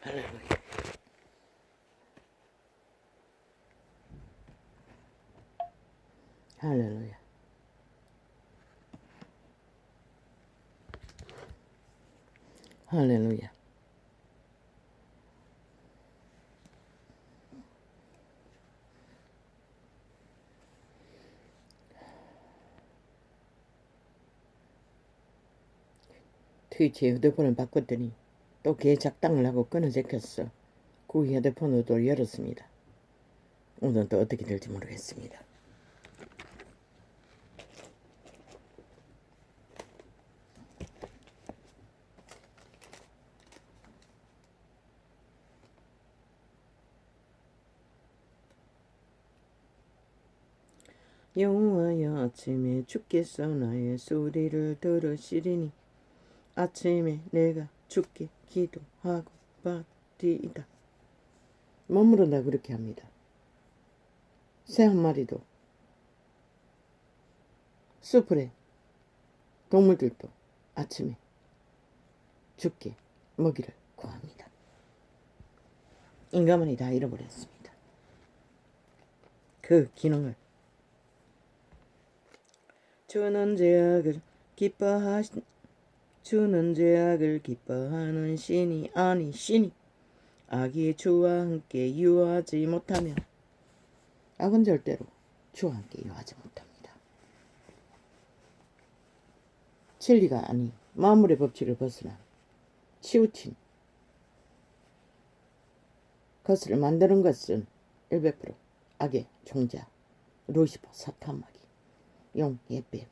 할렐루야. 할렐루야. 할렐루야. 트위치 휴대폰을 바꿨더니 또 걔 작당을 하고 끊어져 켰어. 그 휴대폰으로 또 열었습니다. 오늘은 또 어떻게 될지 모르겠습니다. 여호와여, 아침에 주께서 나의 소리를 들으시리니 아침에 내가 주께 기도하고 받리이다. 머무른다 그렇게 합니다. 새 한 마리도 수풀에 동물들도 아침에 주께 먹이를 구합니다. 인간만이 다 잃어버렸습니다. 그 기능을. 주는 죄악을 기뻐하는 신이 아니시니 악이 주와 함께 유하지 못하며 악은 절대로 주와 함께 유하지 못합니다. 진리가 아닌 만물의 법칙을 벗어나 치우친 것을 만드는 것은 100% 악의 종자 루시퍼 사탄마귀 용 예뱀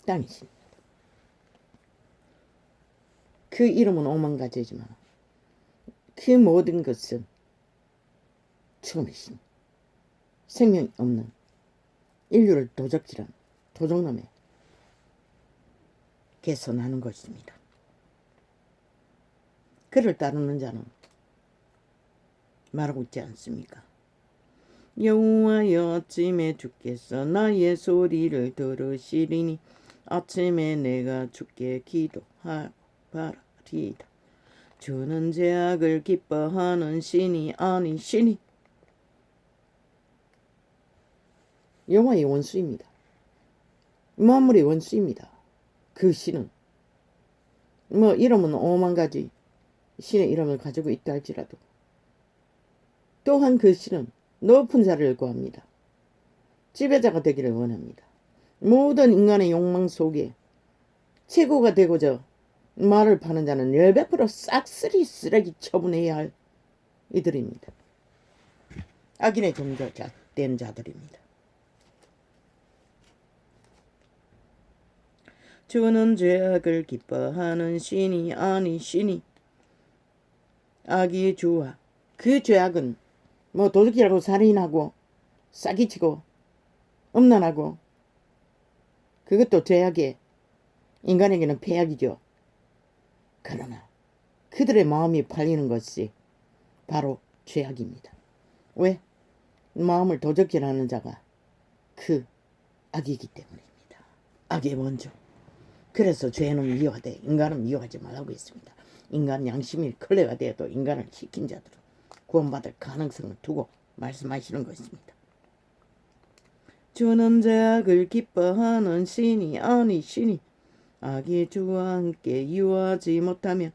땅이십니다. 그 이름은 오만가지지만 그 모든 것은 죽음이신 생명이 없는 인류를 도적질한 도적놈의 개선하는 것입니다. 그를 따르는 자는 말하고 있지 않습니까? 여호와여, 아침에 주께서 나의 소리를 들으시리니 아침에 내가 주께 기도하고 바라리이다. 주는 죄악을 기뻐하는 신이 아니시니 여호와의 원수입니다. 만물의 원수입니다. 그 신은 이름은 5만 가지 신의 이름을 가지고 있다 할지라도 또한 그 신은 높은 자리를 구합니다. 지배자가 되기를 원합니다. 모든 인간의 욕망 속에 최고가 되고자 말을 파는 자는 100% 싹쓸이 쓰레기 처분해야 할 이들입니다. 악인의 종자된 자들입니다. 주는 죄악을 기뻐하는 신이 아니시니 악이 주와 그 죄악은 도둑질하고 살인하고 사기치고 음란하고 그것도 죄악에 인간에게는 폐악이죠. 그러나 그들의 마음이 팔리는 것이 바로 죄악입니다. 왜? 마음을 도적질하는 자가 그 악이기 때문입니다. 악의 원조. 그래서 죄는 미워하되 인간은 미워하지 말라고 했습니다. 인간 양심이 클레가 되어도 인간을 시킨 자들은 구원받을 가능성을 두고 말씀하시는 것입니다. 주는 죄악을 기뻐하는 신이 아니시니 악이 주와 함께 유하지 못하며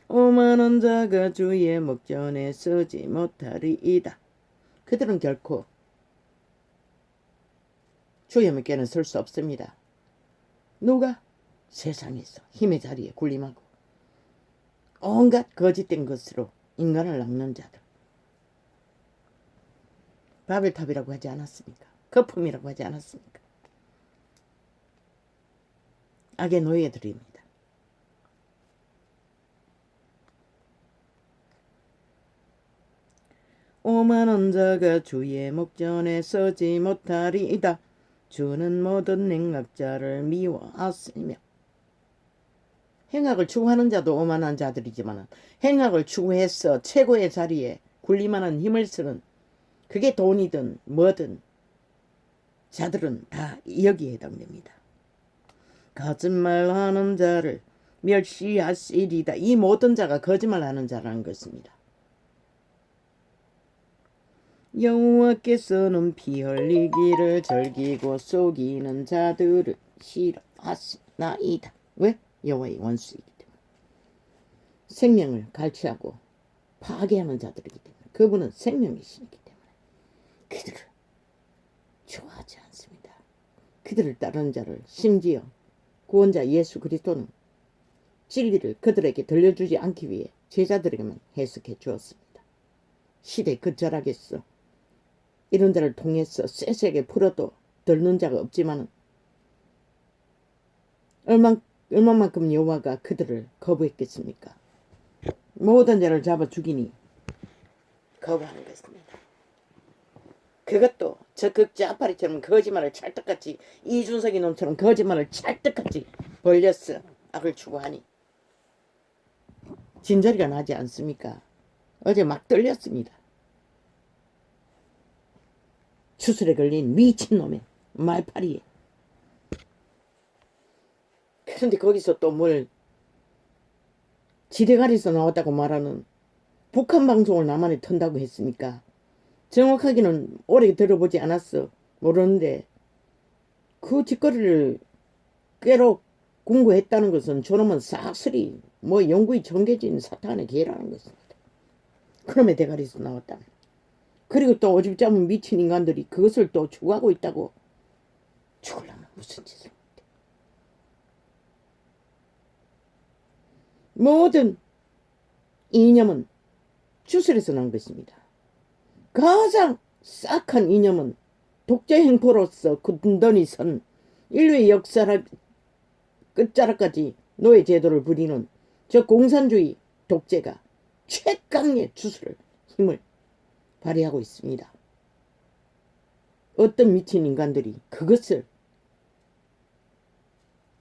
오만한 자가 주의 목전에 서지 못하리이다. 그들은 결코 주의 목전에 설 수 없습니다. 누가? 세상에서 힘의 자리에 군림하고 온갖 거짓된 것으로 인간을 낚는 자들. 바벨탑이라고 하지 않았습니까? 거품이라고 하지 않았습니까? 악의 노예들입니다. 오만한 자가 주의 목전에 서지 못하리이다. 주는 모든 행악자를 미워하시며. 행악을 추구하는 자도 오만한 자들이지만 행악을 추구해서 최고의 자리에 군림하는 힘을 쓰는 그게 돈이든 뭐든 자들은 다 여기에 해당됩니다. 거짓말하는 자를 멸시하시리다. 이 모든 자가 거짓말하는 자라는 것입니다. 여호와께서는 피 흘리기를 즐기고 속이는 자들을 싫어하시나이다. 왜? 여호와의 원수이기 때문에. 생명을 갈취하고 파괴하는 자들이기 때문에. 그분은 생명이시기 때문에 그들을 좋아하지 않습니다. 그들을 따르는 자를, 심지어 구원자 예수 그리스도는 진리를 그들에게 들려주지 않기 위해 제자들에게만 해석해 주었습니다. 시대 끝자락에서 이런 자를 통해서 쎄세게 풀어도 듣는 자가 없지만 얼마만큼 여호와가 그들을 거부했겠습니까? 모든 자를 잡아 죽이니 거부하는 것입니다. 그것도 적극 자파리처럼 거짓말을 찰떡같이, 이준석이 놈처럼 거짓말을 찰떡같이 벌렸어. 악을 추구하니 진저리가 나지 않습니까? 어제 막 떨렸습니다. 추술에 걸린 미친놈의 말파리에. 그런데 거기서 또 뭘 지대가리에서 나왔다고 말하는 북한 방송을 나만에 턴다고 했습니까? 정확하게는 오래 들어보지 않았어. 모르는데 그 짓거리를 꾀로 궁구했다는 것은 저놈은 싹쓸이 영구히 정겨진 사탄의 개라는 것입니다. 그놈의 대가리에서 나왔다면. 그리고 또 오줌 짜면 미친 인간들이 그것을 또 추구하고 있다고. 죽으려면 무슨 짓을 못해. 모든 이념은 주술에서 난 것입니다. 가장 싹한 이념은 독재 행포로서 굳건히 선 인류의 역사를 끝자락까지 노예 제도를 부리는 저 공산주의 독재가 최강의 주술을, 힘을 발휘하고 있습니다. 어떤 미친 인간들이 그것을,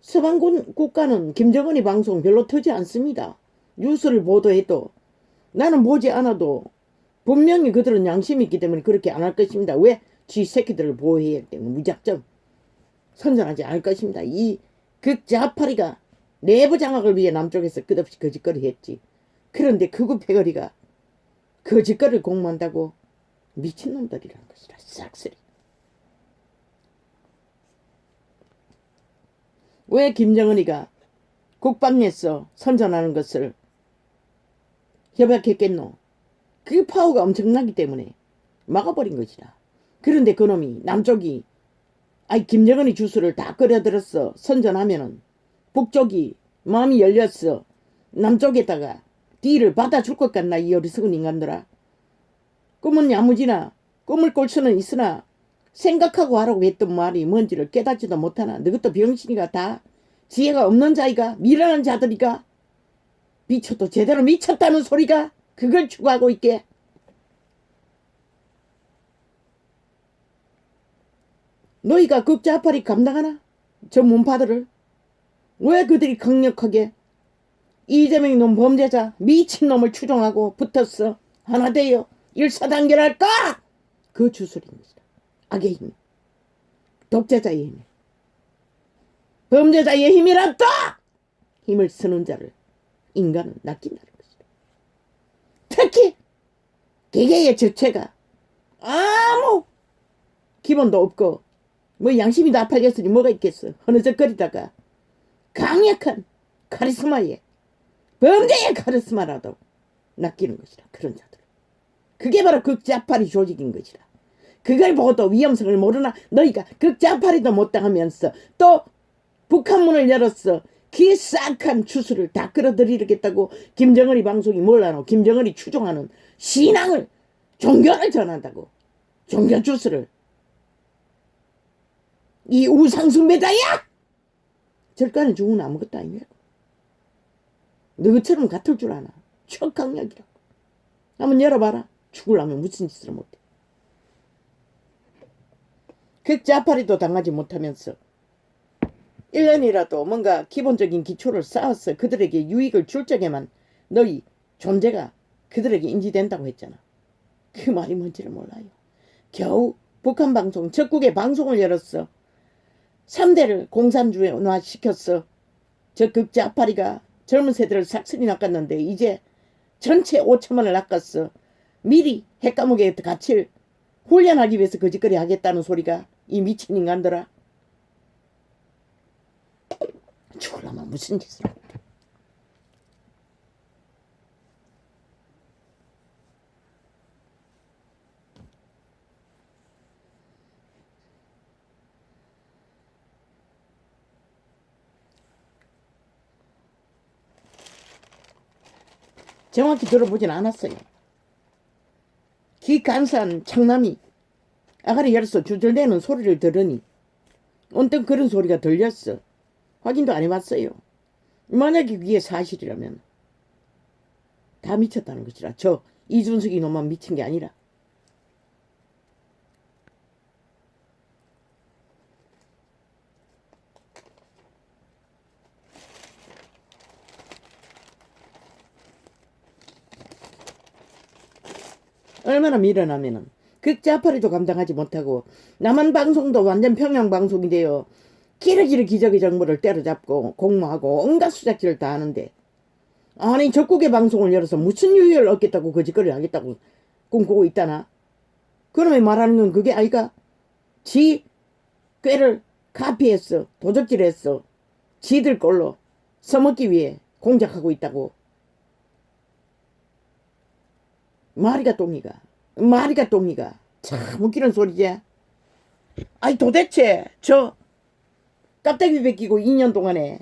서방 국가는 김정은이 방송 별로 트지 않습니다. 뉴스를 보도해도 나는 보지 않아도 분명히 그들은 양심이 있기 때문에 그렇게 안 할 것입니다. 왜? 지 새끼들을 보호해야 하기 때문에 무작정 선전하지 않을 것입니다. 이 극자파리가 내부 장악을 위해 남쪽에서 끝없이 거짓거리 했지. 그런데 극우 패거리가 거짓거리를 공모한다고? 미친놈들이라는 것이라. 싹쓸이. 왜 김정은이가 국방에서 선전하는 것을 협약했겠노? 그 파워가 엄청나기 때문에 막아버린 것이라. 그런데 그놈이 남쪽이 김정은이 주술을 다 끌어들었어 선전하면은 북쪽이 마음이 열렸어. 남쪽에다가 딜을 받아줄 것 같나, 이 어리석은 인간들아. 꿈은 야무지나 꿈을 꿀 수는 있으나 생각하고 하라고 했던 말이 뭔지를 깨닫지도 못하나. 너것도 병신이가 다 지혜가 없는 자이가, 미련한 자들이가, 미쳐도 제대로 미쳤다는 소리가 그걸 추구하고 있게. 너희가 극자파리 감당하나? 저 문파들을. 왜 그들이 강력하게 이재명이 놈 범죄자 미친놈을 추종하고 붙었어? 하나 되어 일사단결할까? 그 주술인 것이다. 악의 힘, 독재자의 힘, 범죄자의 힘이란다. 힘을 쓰는 자를 인간은 낚인다는 것이다. 특히 개개의 주체가 아무 기본도 없고 양심이 나팔렸으니 뭐가 있겠어. 흐느적거리다가 강력한 카리스마에, 범죄의 카리스마라도 낚이는 것이라. 그런 자들. 그게 바로 극자파리 조직인 것이라. 그걸 보고도 위험성을 모르나 너희가 극자파리도 못당하면서 또 북한문을 열었어. 그 싹한 추수를 다 끌어들이겠다고 김정은이 방송이 뭘 하노? 김정은이 추종하는 신앙을, 종교를 전한다고. 종교 주술을. 이 우상숭배자야! 절간에 죽으면 아무것도 아니야. 너처럼 같을 줄 아나. 척강력이라고. 한번 열어봐라. 죽으려면 무슨 짓을 못해. 극자파리도 당하지 못하면서 1년이라도 뭔가 기본적인 기초를 쌓아서 그들에게 유익을 줄 적에만 너희 존재가 그들에게 인지된다고 했잖아. 그 말이 뭔지를 몰라요. 겨우 북한 방송, 적국의 방송을 열었어. 3대를 공산주의화 시켰어. 저 극자파리가 젊은 세대를 싹쓸이 낚았는데 이제 전체 5천만을 낚았어. 미리 핵감옥에 갇힐 훈련하기 위해서 거짓거리 하겠다는 소리가 이 미친 인간들아. 죽을라면 무슨 짓을 하고. 정확히 들어보진 않았어요. 기 간사한 창남이 아가리 열어서 주절대는 소리를 들으니 언뜻 그런 소리가 들렸어. 확인도 안 해봤어요. 만약에 그게 사실이라면 다 미쳤다는 것이라. 저 이준석이 놈만 미친 게 아니라. 얼마나 밀어나면은 극좌파리도 감당하지 못하고 남한 방송도 완전 평양 방송인데요. 기러기러 기저귀 정보를 때려잡고 공모하고 온갖 수작질을 다 하는데 아니 적국의 방송을 열어서 무슨 유익을 얻겠다고 거짓거리를 하겠다고 꿈꾸고 있다나. 그놈이 말하는 건 그게 아이가. 지 꾀를 카피했어. 도적질했어. 지들 걸로 써먹기 위해 공작하고 있다고. 말이가 똥이가 참 웃기는 소리지. 아니 도대체 저 깝다귀 베끼고 2년 동안에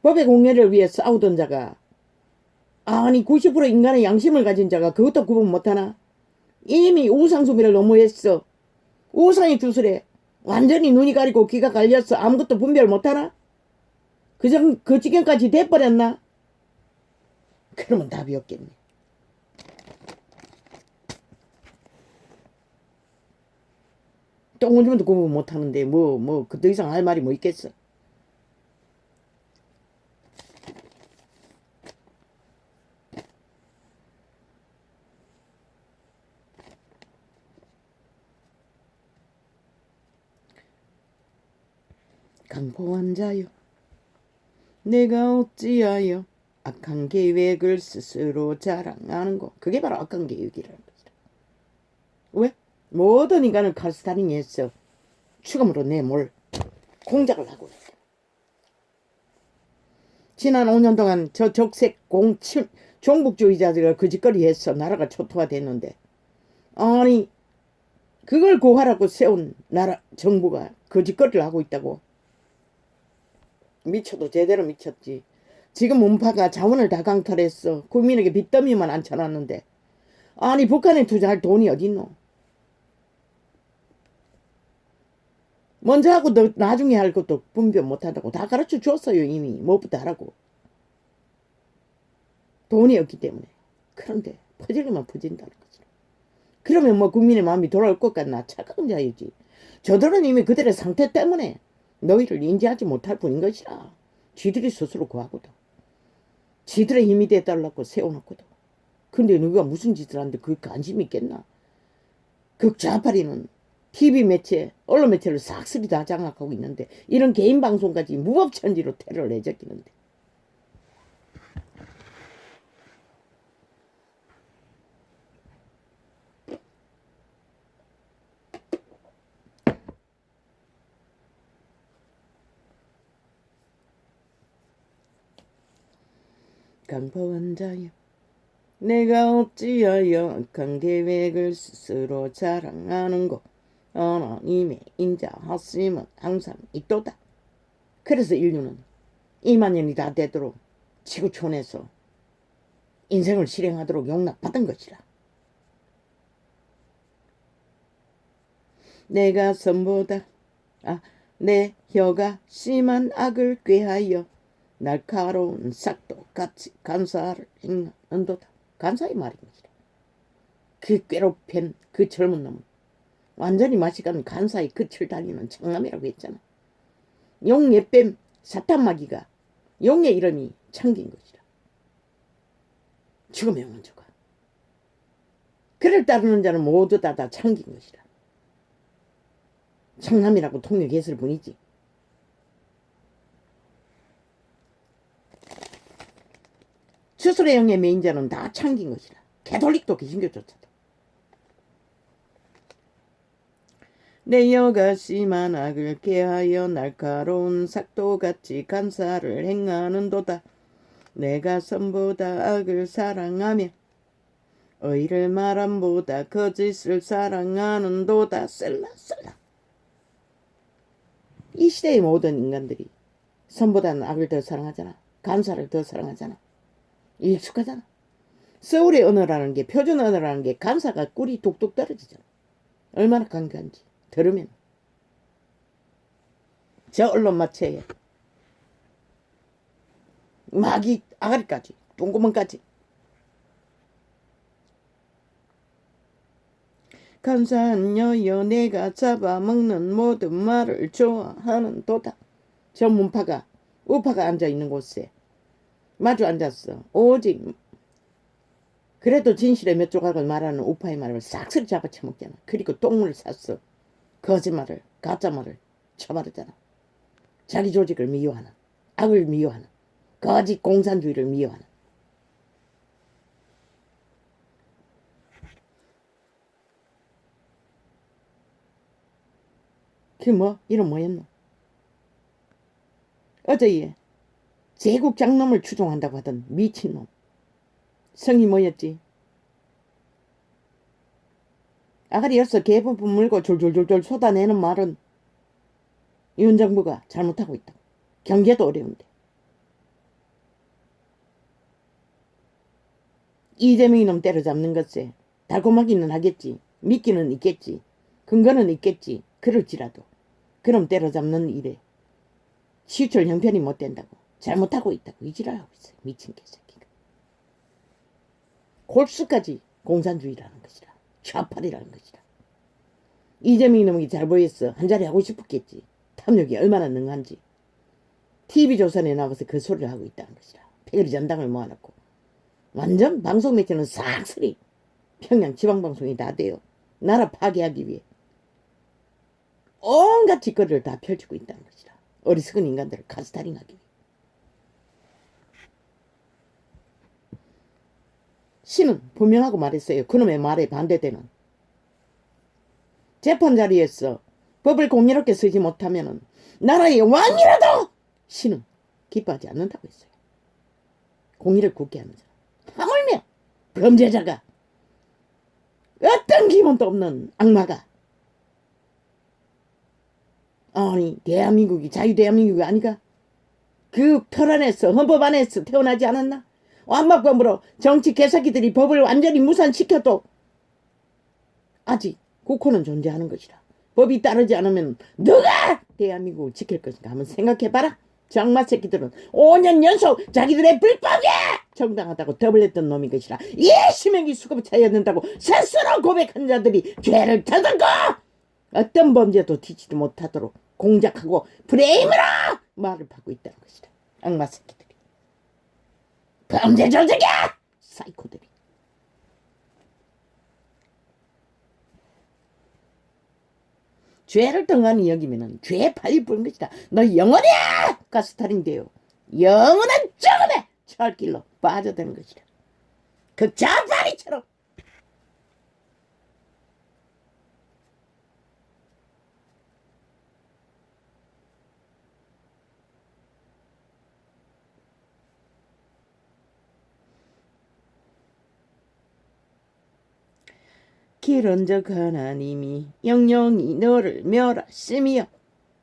법의 공예를 위해 싸우던 자가 아니 90% 인간의 양심을 가진 자가 그것도 구분 못하나. 이미 우상숭배를 너무 했어. 우상의 주술에 완전히 눈이 가리고 귀가 갈렸어. 아무것도 분별 못하나. 그 지경까지 돼버렸나. 그러면 답이 없겠네. 똥오줌도 구분 못하는데 그 더 이상 할 말이 뭐 있겠어. 강포한 자여 내가 어찌하여 악한 계획을 스스로 자랑하는 거. 그게 바로 악한 계획이라는 거지. 왜? 모든 인간을 카스타링 했어. 추금으로 내몰 공작을 하고 있어. 지난 5년 동안 저 적색 종북주의자들과 거짓거리 했어. 나라가 초토화됐는데 아니 그걸 고하라고 세운 나라 정부가 거짓거리를 하고 있다고. 미쳐도 제대로 미쳤지. 지금 문파가 자원을 다 강탈했어. 국민에게 빚더미만 앉혀놨는데 아니 북한에 투자할 돈이 어딨노. 먼저 하고 너 나중에 할 것도 분별 못한다고 다 가르쳐 줬어요. 이미 뭐부터 하라고. 돈이 없기 때문에. 그런데 퍼지기만 퍼진다는 거지. 그러면 뭐 국민의 마음이 돌아올 것 같나. 착각은 자이지. 저들은 이미 그들의 상태 때문에 너희를 인지하지 못할 뿐인 것이라. 지들이 스스로 구하고도 지들의 힘이 돼달라고 세워놓고도. 근데 너가 무슨 짓을 하는데 그게 관심이 있겠나. 극좌파리는 TV 매체, 언론 매체를 싹쓸이 다 장악하고 있는데 이런 개인 방송까지 무법천지로 테러를 내적이는데. 강포한 자여 내가 어찌하여 악한 계획을 스스로 자랑하는 거. 하나님의 인자하심은 항상 있도다. 그래서 인류는 2만 년이 다 되도록 지구촌에서 인생을 실행하도록 용납받은 것이라. 내가 선보다 내 혀가 심한 악을 꾀하여 날카로운 삭도 같이 간사를 행한도다. 간사의 말인 것이라. 그 괴롭힌 그 젊은 놈은 완전히 마시간 간사의 끝을 달리는 청남이라고 했잖아. 용의 뱀 사탄마귀가 용의 이름이 참긴 것이라. 죽음의 원조가. 그를 따르는 자는 모두 다 참긴 것이라. 청남이라고 통역했을 뿐이지. 주술의 영의 메인자는 다 참긴 것이라. 개톨릭도 개신교조차도. 내 여가 심한 악을 깨하여 날카로운 삭도같이 간사를 행하는도다. 내가 선보다 악을 사랑하며 의를 말함보다 거짓을 사랑하는도다. 셀라. 이 시대의 모든 인간들이 선보다는 악을 더 사랑하잖아. 간사를 더 사랑하잖아. 익숙하잖아. 서울의 언어라는 게, 표준 언어라는 게 간사가 꿀이 뚝뚝 떨어지잖아. 얼마나 강조한지 들으면. 저 언론 마체에 마기 아가리까지 똥구멍까지. 간사한 여여 내가 잡아먹는 모든 말을 좋아하는 도다. 저 문파가 우파가 앉아있는 곳에 마주 앉았어. 오직 그래도 진실의 몇 조각을 말하는 우파의 말을 싹쓸이 잡아쳐먹잖아. 그리고 똥을 샀어. 거짓말을, 가짜말을 쳐바르잖아. 자기 조직을 미워하는, 악을 미워하는, 거짓 공산주의를 미워하는. 그 이름 뭐였노? 어제 제국 장놈을 추종한다고 하던 미친놈. 성이 뭐였지? 아가리였어. 개부분 물고 졸졸졸졸 쏟아내는 말은 윤 정부가 잘못하고 있다. 경제도 어려운데. 이재명이 놈 때려잡는 것에 달콤하기는 하겠지. 믿기는 있겠지. 근거는 있겠지. 그럴지라도 그럼 때려잡는 일에 시우철 형편이 못 된다고 잘못하고 있다고 이지랄하고 있어요. 미친 개새끼가. 골수까지 공산주의라는 것이라. 좌팔이라는 것이라. 이재명이 놈이 잘 보였어. 한자리 하고 싶었겠지. 탐욕이 얼마나 능한지. TV조선에 나와서 그 소리를 하고 있다는 것이라. 패거리 전당을 모아놓고 완전 방송 매체는 싹쓸이 평양 지방방송이 다 돼요. 나라 파괴하기 위해 온갖 짓거리를 다 펼치고 있다는 것이라. 어리석은 인간들을 카스타링하기 위해. 신은 분명하고 말했어요. 그놈의 말에 반대되는. 재판 자리에서 법을 공의롭게 쓰지 못하면 나라의 왕이라도 신은 기뻐하지 않는다고 했어요. 공의를 굳게 하는 사람. 하물며 범죄자가 어떤 기본도 없는 악마가 아니 대한민국이 자유대한민국이 아니가? 그 틀 안에서 헌법 안에서 태어나지 않았나? 완막범으로 정치 개새끼들이 법을 완전히 무산시켜도 아직 국호는 존재하는 것이라. 법이 따르지 않으면 누가 대한민국을 지킬 것인가 한번 생각해봐라. 저 악마 새끼들은 5년 연속 자기들의 불법이 정당하다고 더블했던 놈인 것이라. 이 심행이 수급이 차였는다고 스스로 고백한 자들이 죄를 터득고 어떤 범죄도 뒤지지 못하도록 공작하고 프레임으로 말을 파고 있다는 것이다. 악마 새끼들이. 범죄 조직이야! 사이코들이. 죄를 덩하니 여기면은 죄에 팔릴 뿐인 것이다. 너 영원히 가스타링 돼요. 영원한 죽음의 철길로 빠져드는 것이다. 그 자파리처럼. 기른적 하나님이 영영이 너를 멸하시며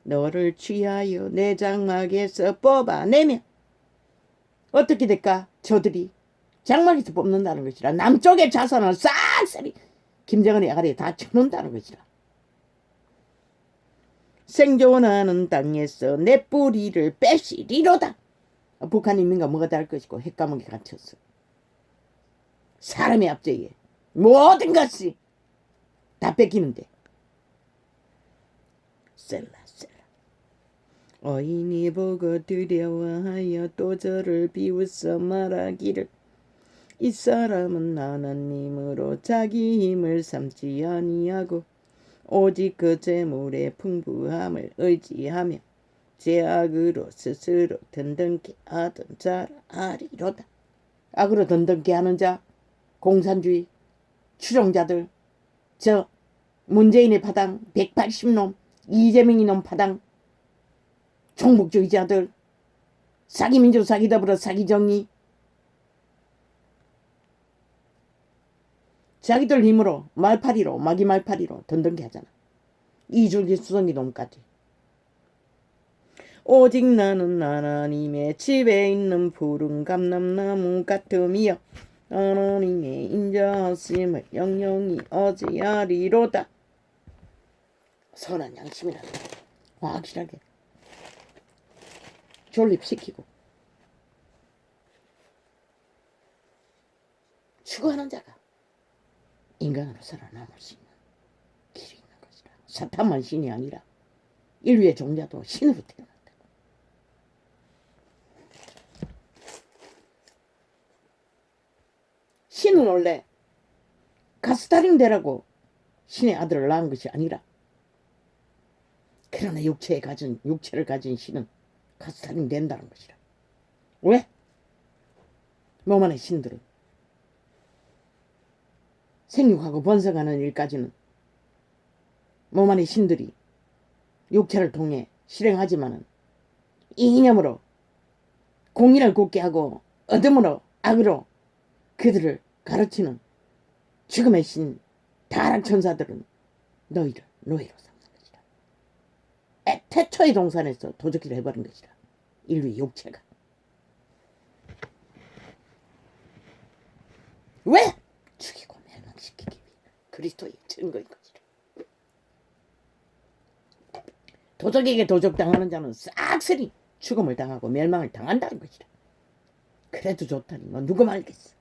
너를 취하여 내 장막에서 뽑아내며 어떻게 될까? 저들이 장막에서 뽑는다는 것이라. 남쪽의 자산을 싹쓸이 김정은의 아가리에 다 쳐놓는다는 것이라. 생존하는 땅에서 내 뿌리를 빼시리로다. 북한 인민과 뭐가 다를 것이고 핵감옥에 갇혔어. 사람의 압제에 모든 것이 다 뺏기는데. 셀라. 어인이 보고 두려워하여 또 저를 비웃어 말하기를 이 사람은 하나님으로 자기 힘을 삼지 아니하고 오직 그 재물의 풍부함을 의지하며 제약으로 스스로 든든케 하던 자라 하리로다. 악으로 던던케 하는 자, 공산주의, 추종자들, 저 문재인의 파당, 180놈, 이재명이 놈 파당, 종북주의자들, 사기민주, 사기더불어, 사기정의, 자기들 힘으로 말파리로, 마귀말파리로 던던케 하잖아. 이줄기 수성기 놈까지. 오직 나는 하나님의 집에 있는 푸른 감람나무 같음이여 하나님의 인자하심을 영영히 어찌하리로다. 선한 양심이란다. 확실하게 존립시키고 추구하는 자가 인간으로 살아남을 수 있는 길이 있는 것이라. 사탄만 신이 아니라 인류의 종자도 신으로 태어난다. 신은 원래 가스타링 되라고 신의 아들을 낳은 것이 아니라, 그러나 육체를 가진 신은 가스타링 된다는 것이라. 왜? 몸 안의 신들은 생육하고 번성하는 일까지는 몸 안의 신들이 육체를 통해 실행하지만은 이 이념으로 공의를 굳게 하고 어둠으로 악으로 그들을 가르치는 죽음의 신 타락천사들은 너희를 노예로 삼는 것이다. 태초의 동산에서 도적질을 해버린 것이다. 인류의 육체가. 왜? 죽이고 멸망시키기 위해 그리스도의 증거인 것이다. 도적에게 도적당하는 자는 싹쓸이 죽음을 당하고 멸망을 당한다는 것이다. 그래도 좋다니 뭐 누가 말겠어.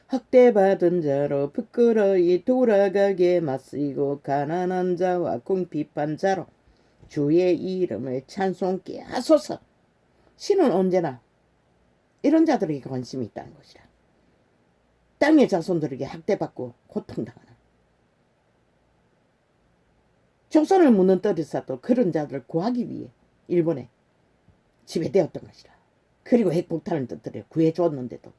학대받은 자로 부끄러이 돌아가게 맞쓰고 가난한 자와 궁핍한 자로 주의 이름을 찬송케 하소서. 신은 언제나 이런 자들에게 관심이 있다는 것이라. 땅의 자손들에게 학대받고 고통당하는 조선을 무는 떠들사도 그런 자들을 구하기 위해 일본에 지배되었던 것이라. 그리고 핵폭탄을 터뜨려 구해줬는데도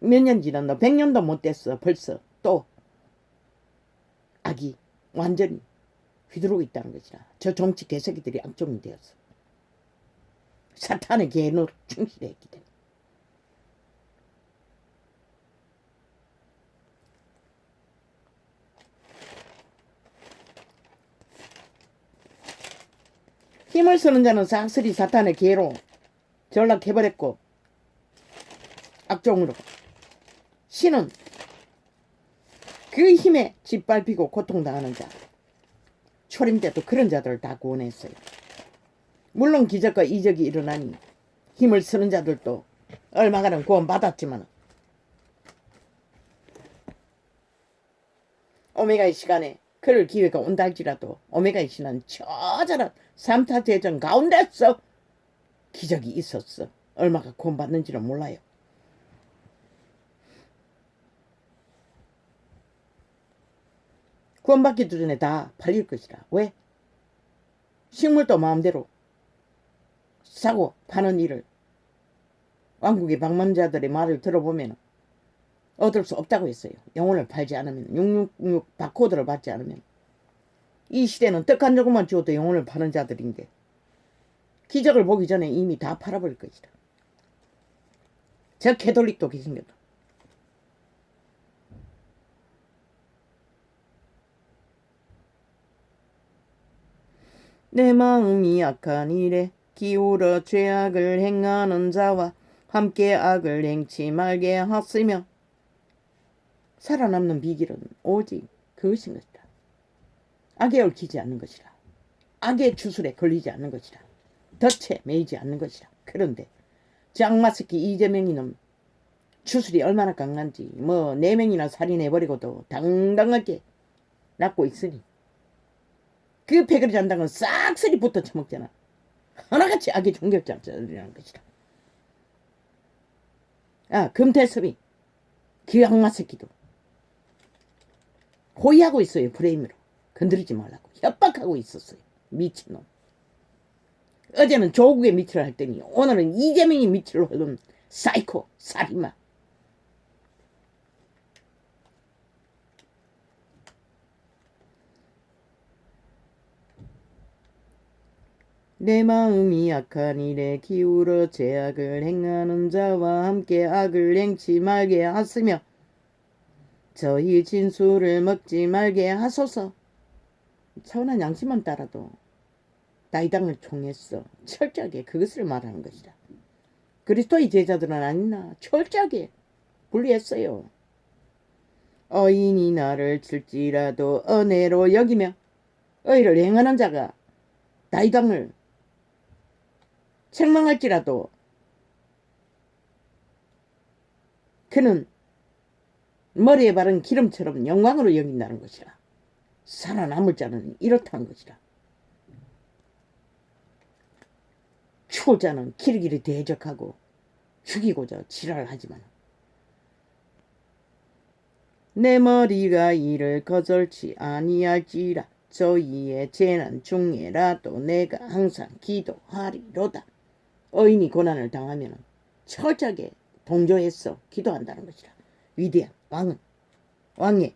몇 년 지났나 100년도 못 됐어. 벌써 또 악이 완전히 휘두르고 있다는 것이라. 저 정치 개새끼들이 악종이 되었어. 사탄의 계노로 충실했기 때문에. 힘을 쓰는 자는 싹쓸이 사탄의 계로 전락해버렸고 악종으로. 신은 그 힘에 짓밟히고 고통당하는 자, 초림 때도 그런 자들을 다 구원했어요. 물론 기적과 이적이 일어나니 힘을 쓰는 자들도 얼마간은 구원받았지만 오메가의 시간에 그럴 기회가 온다 할지라도 오메가의 신은 처절한 삼타대전 가운데서 기적이 있었어. 얼마가 구원받는지는 몰라요. 구원받기도 전에 다 팔릴 것이라. 왜? 식물도 마음대로 사고 파는 일을 왕국의 방문자들의 말을 들어보면 얻을 수 없다고 했어요. 영혼을 팔지 않으면, 666 바코드를 받지 않으면. 이 시대는 떡 한 조금만 주어도 영혼을 파는 자들인데 기적을 보기 전에 이미 다 팔아버릴 것이다. 저 캐톨릭도 계신거다. 내 마음이 악한 일에 기울어 죄악을 행하는 자와 함께 악을 행치 말게 하시며. 살아남는 비결은 오직 그것인 것이다. 악에 얽히지 않는 것이라. 악의 주술에 걸리지 않는 것이라. 덫에 매이지 않는 것이라. 그런데 저 악마새끼 이재명이는 주술이 얼마나 강한지 4명이나 살인해버리고도 당당하게 낳고 있으니 그 패거리 잔당은 싹쓸이 붙어 처먹잖아. 하나같이 악의 종결자들이라는 것이다. 금태섭이 그 악마 새끼도 호위하고 있어요. 프레임으로. 건드리지 말라고 협박하고 있었어요. 미친놈. 어제는 조국의 밑을 할 때니 오늘은 이재명이 밑을 하던 사이코 살인마. 내 마음이 악한 일에 기울어 죄악을 행하는 자와 함께 악을 행치 말게 하시며 저희 진술을 먹지 말게 하소서. 차원한 양심만 따라도 다이당을 총했어. 철저하게 그것을 말하는 것이다. 그리스도의 제자들은 아니나 철저하게 분리했어요. 어인이 나를 칠지라도 은혜로 여기며 의를 행하는 자가 다이당을 책망할지라도 그는 머리에 바른 기름처럼 영광으로 여긴다는 것이라. 살아남을 자는 이렇다는 것이라. 죽을 자는 길길이 대적하고 죽이고자 지랄하지만 내 머리가 이를 거절치 아니할지라. 저희의 재난 중에라도 내가 항상 기도하리로다. 어인이 고난을 당하면 철저하게 동조해서 기도한다는 것이라. 위대한 왕의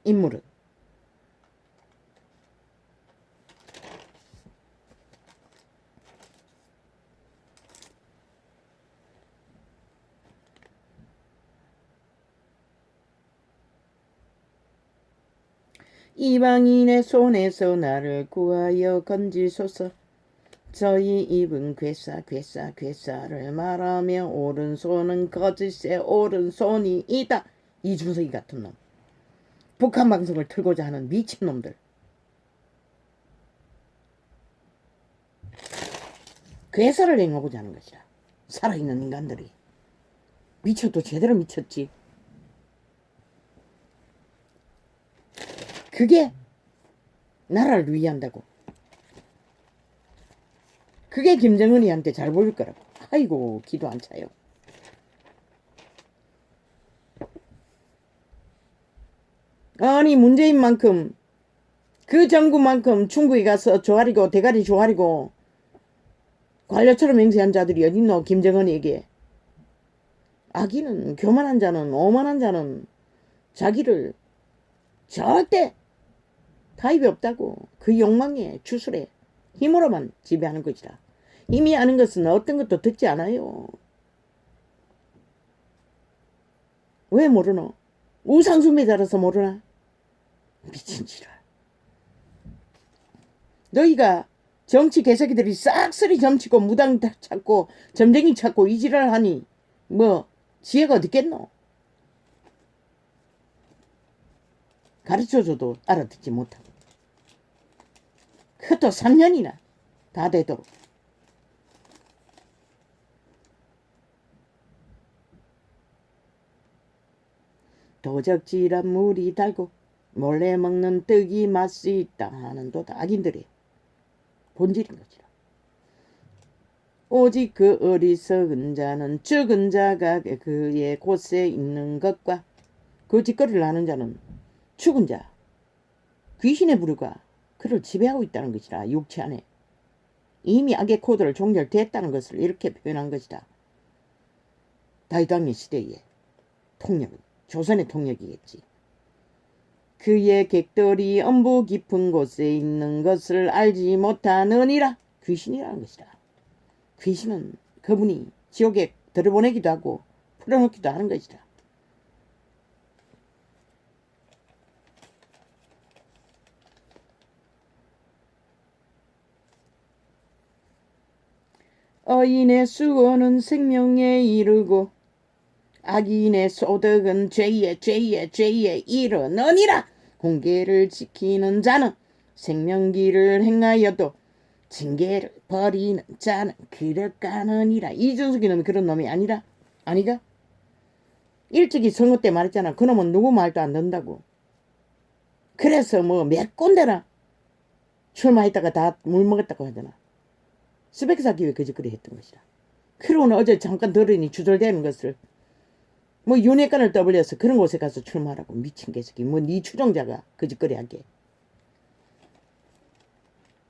인물은 이방인의 손에서 나를 구하여 건지소서. 저희 입은 괴사를 말하며 오른손은 거짓의 오른손이이다. 이준석이 같은 놈. 북한 방송을 틀고자 하는 미친놈들. 괴사를 행하고자 하는 것이라. 살아있는 인간들이. 미쳐도 제대로 미쳤지. 그게 나라를 위한다고. 그게 김정은이한테 잘 보일 거라고. 아이고 기도 안 차요. 아니 문재인만큼 그 정부만큼 중국에 가서 조아리고 대가리 조아리고 관료처럼 행세한 자들이 어딨노. 김정은에게. 악인은 교만한 자는 오만한 자는 자기를 절대 타입이 없다고. 그 욕망에 주술에 힘으로만 지배하는 것이라. 이미 아는 것은 어떤 것도 듣지 않아요. 왜 모르노? 우상숭배자라서 모르나? 미친 지랄. 너희가 정치 개새끼들이 싹쓸이 점치고 무당 찾고 점쟁이 찾고 이 지랄 하니 뭐 지혜가 어딨겠노? 가르쳐줘도 알아듣지 못하고. 그것도 3년이나 다 되도록. 도적질한 물이 달고 몰래 먹는 떡이 맛이 있다 하는 도 악인들의 본질인 것이라. 오직 그 어리석은 자는 죽은 자가 그의 곳에 있는 것과 그 짓거리를 하는 자는 죽은 자 귀신의 부류가 그를 지배하고 있다는 것이라. 육체 안에 이미 악의 코드를 종결됐다는 것을 이렇게 표현한 것이다. 다윗왕의 시대의 통역은 조선의 통역이겠지. 그의 객들이 엄부 깊은 곳에 있는 것을 알지 못하느니라. 귀신이라는 것이다. 귀신은 그분이 지옥에 들여보내기도 하고 풀어놓기도 하는 것이다. 어인의 수고는 생명에 이르고 악인의 소득은 죄에 이르느니라. 공계를 지키는 자는 생명기를 행하여도 징계를 버리는 자는 그릇가느니라. 이준석이 놈이 그런 놈이 아니가? 일찍이 선거 때 말했잖아. 그놈은 누구 말도 안 듣는다고. 그래서 뭐 몇 군데나 출마했다가 다 물먹었다고 하잖아. 스펙사 기회 거짓거리 했던 것이다. 그러고는 어제 잠깐 들으니 주절되는 것을 뭐 윤회관을 떠벌려서 그런 곳에 가서 출마하라고. 미친 개새끼. 뭐 네 추종자가 거짓거리 하게.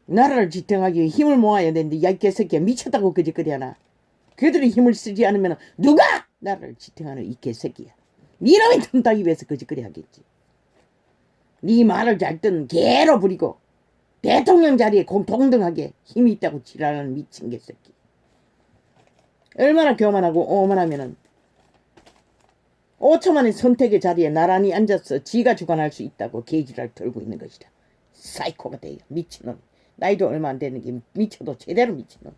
나라를 지탱하기 위해 힘을 모아야 되는데 야 이 개새끼야 미쳤다고 거짓거리 하나. 그들이 힘을 쓰지 않으면 누가 나라를 지탱하는 이 개새끼야. 니놈이 틈타기 위해서 거짓거리 하겠지. 네 말을 잘 듣는 개로 부리고 대통령 자리에 동등하게 힘이 있다고 지랄하는 미친 개새끼. 얼마나 교만하고 오만하면은 5초만의 선택의 자리에 나란히 앉아서 지가 주관할 수 있다고 개지랄 털고 있는 것이다. 사이코가 돼요. 미친놈. 나이도 얼마 안 되는 게 미쳐도 제대로 미친놈.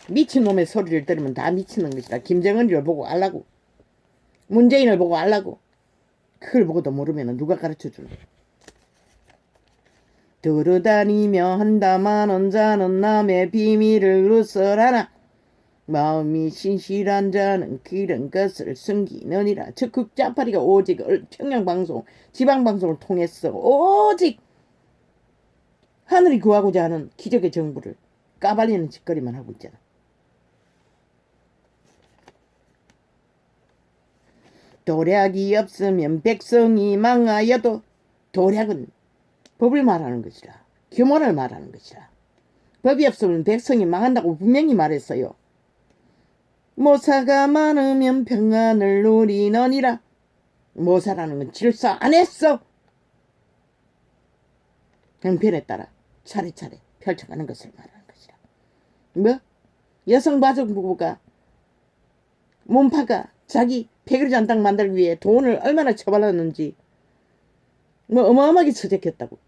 미친놈의 소리를 들으면 다 미치는 것이다. 김정은을 보고 알라고. 문재인을 보고 알라고. 그걸 보고도 모르면 누가 가르쳐주는. 돌아다니며 한다마는 자는 남의 비밀을 누설하나 마음이 신실한 자는 그런 것을 숨기느니라. 적극 짜파리가 오직 평양방송 지방방송을 통해서 오직 하늘이 구하고자 하는 기적의 정부를 까발리는 짓거리만 하고 있잖아. 도략이 없으면 백성이 망하여도 도략은 법을 말하는 것이라. 규모를 말하는 것이라. 법이 없으면 백성이 망한다고 분명히 말했어요. 모사가 많으면 평안을 누리느니라. 모사라는 건 질서 안 했어. 형편에 따라 차례차례 펼쳐가는 것을 말하는 것이라. 뭐? 여성가족부가 몸파가 자기 패거리잔당 만들기 위해 돈을 얼마나 처발랐는지 뭐 어마어마하게 서적했다고.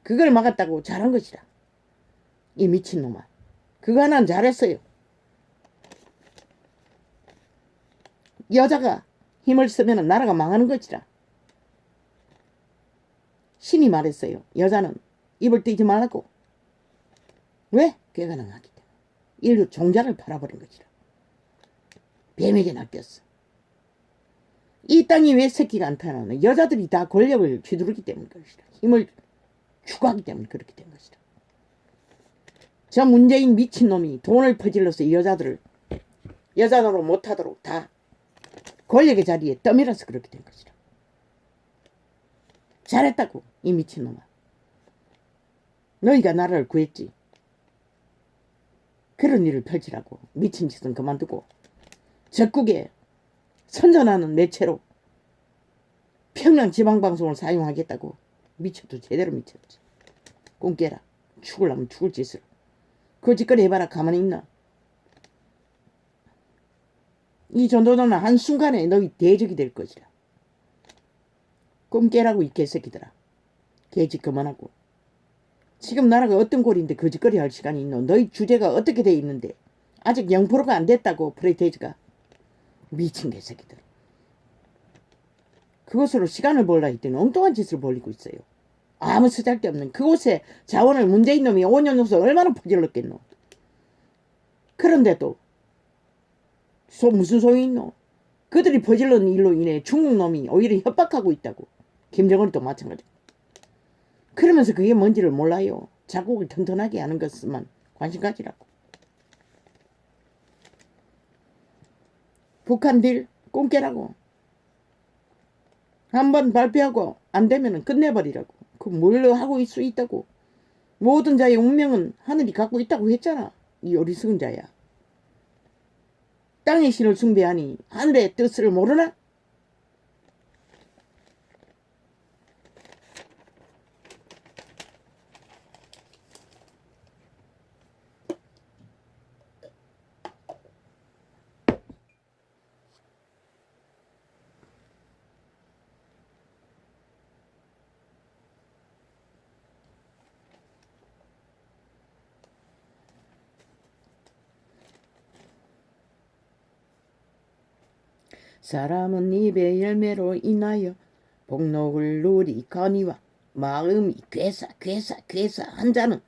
그걸 막았다고 잘한 것이라. 이 미친놈아. 그거 하나는 잘했어요. 여자가 힘을 쓰면 나라가 망하는 것이라. 신이 말했어요. 여자는 입을 띄지 말라고. 왜? 꾀가능하기 때문에. 인류 종자를 팔아버린 것이라. 뱀에게 낚였어. 이 땅이 왜 새끼가 안 타나는 여자들이 다 권력을 휘두르기 때문인 것이다. 힘을 추구하기 때문에 그렇게 된 것이다. 저 문재인 미친놈이 돈을 퍼질러서 이 여자들을 여자노릇 못하도록 다 권력의 자리에 떠밀어서 그렇게 된 것이다. 잘했다고 이 미친놈아. 너희가 나라를 구했지. 그런 일을 펼치라고. 미친 짓은 그만두고 적국에 선전하는 매체로 평양 지방방송을 사용하겠다고. 미쳐도 제대로 미쳤지. 꿈 깨라. 죽으려면 죽을 짓을. 거짓거리 해봐라. 가만히 있나. 이 전도자는 한순간에 너희 대적이 될 것이라. 꿈 깨라고 이 개새끼들아. 개짓 그만하고. 지금 나라가 어떤 꼴인데 거짓거리 할 시간이 있노. 너희 주제가 어떻게 돼 있는데 아직 0%가 안 됐다고. 프레이테이지가. 미친 개새끼들. 그것으로 시간을 벌라 했더니 엉뚱한 짓을 벌이고 있어요. 아무 쓰잘데없는 그곳에 자원을 문재인 놈이 5년 넘어서 얼마나 퍼질렀겠노. 그런데도 무슨 소용이 있노. 그들이 퍼질른 일로 인해 중국 놈이 오히려 협박하고 있다고. 김정은도 마찬가지고. 그러면서 그게 뭔지를 몰라요. 자국을 튼튼하게 하는 것만 관심 가지라고. 북한들 꿈 깨라고. 한번 발표하고 안 되면 끝내버리라고. 그 뭘로 하고 있을 수 있다고. 모든 자의 운명은 하늘이 갖고 있다고 했잖아. 이 어리석은 자야. 땅의 신을 숭배하니 하늘의 뜻을 모르나? 사람은 입의 열매로 인하여 복록을 누리거니와 마음이 괴사한 자는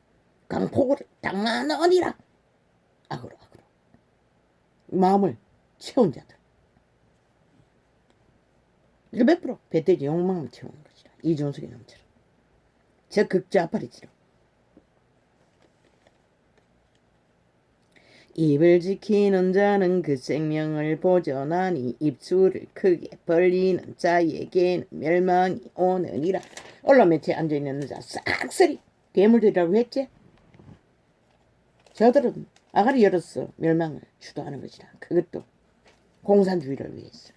강포를 당하느니라. 악으로 마음을 채운 자들. 이거 몇 프로? 배돼지 욕망을 채우는 것이라. 이준석의 놈처럼. 적극자파리지로. 입을 지키는 자는 그 생명을 보존하니 입술을 크게 벌리는 자에게는 멸망이 오느니라. 언론 매체에 앉아있는 자 싹쓸이 괴물들이라고 했지. 저들은 아가리 열어서 멸망을 주도하는 것이라. 그것도 공산주의를 위해서.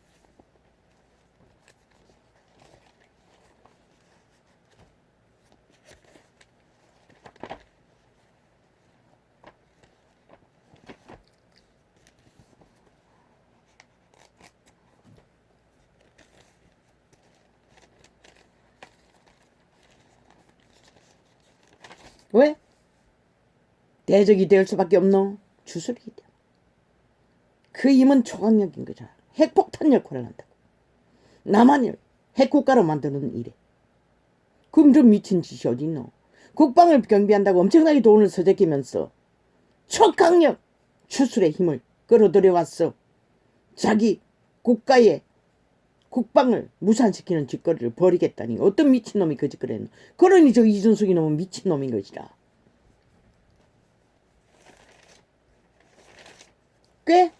왜? 대적이 될 수밖에 없노? 주술이기 때문에. 그 힘은 초강력인 거잖아. 핵폭탄 역할을 한다고. 남한을 핵국가로 만드는 일에. 그럼 좀 미친 짓이 어딨노? 국방을 경비한다고 엄청나게 돈을 서재끼면서 초강력 주술의 힘을 끌어들여왔어. 자기 국가의 국방을 무산시키는 짓거리를 벌이겠다니 어떤 미친놈이 그 짓거리를 했노? 그러니 저 이준석이 너무 미친놈인 것이라. 꽤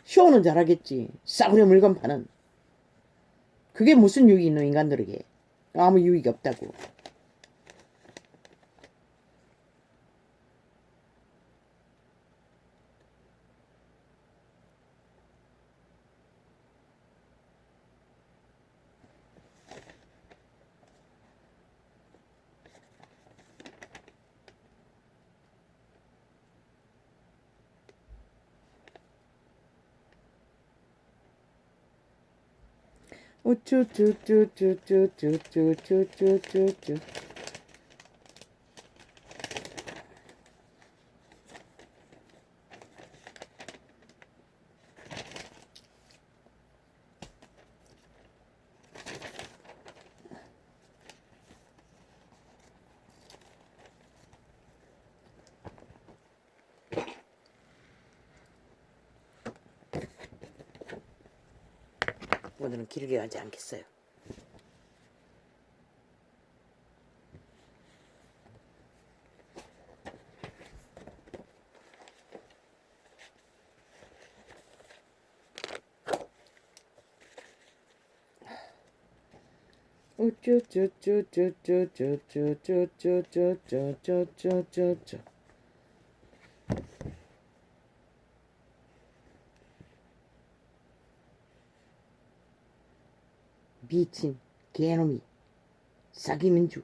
쇼는 잘하겠지. 싸구려 물건 파는. 그게 무슨 유익이 있노 인간들에게. 아무 유익이 없다고. 우쭈쭈쭈쭈쭈쭈쭈쭈쭈쭈쭈. 오늘은 길게 하지 않겠어요. 우쭈쭈쭈쭈쭈쭈쭈쭈쭈쭈쭈쭈쭈쭈. 미친 개놈이 사기민주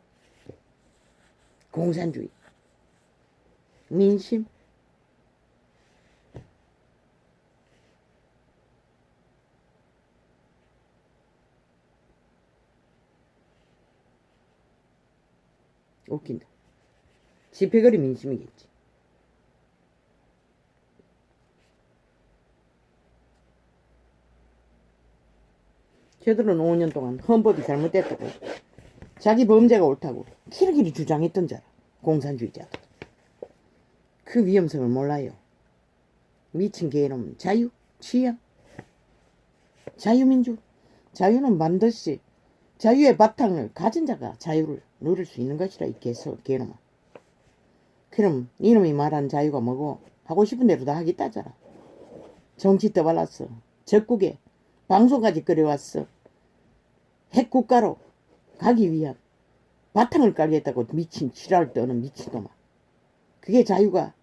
공산주의 민심 웃긴다. 집회거리 민심이겠지. 저들은 5년 동안 헌법이 잘못됐다고 자기 범죄가 옳다고 길길이 주장했던 자라. 공산주의자들. 그 위험성을 몰라요. 미친 개놈. 자유, 취향, 자유민주. 자유는 반드시 자유의 바탕을 가진 자가 자유를 누릴 수 있는 것이라. 이 개놈아. 그럼 이놈이 말하는 자유가 뭐고? 하고 싶은 대로 다 하겠다잖아. 정치 떠발랐어. 적국에 방송까지 끓여왔어. 핵국가로 가기 위한 바탕을 깔겠다고 미친 지랄 떠는 미친놈아. 그게 자유가.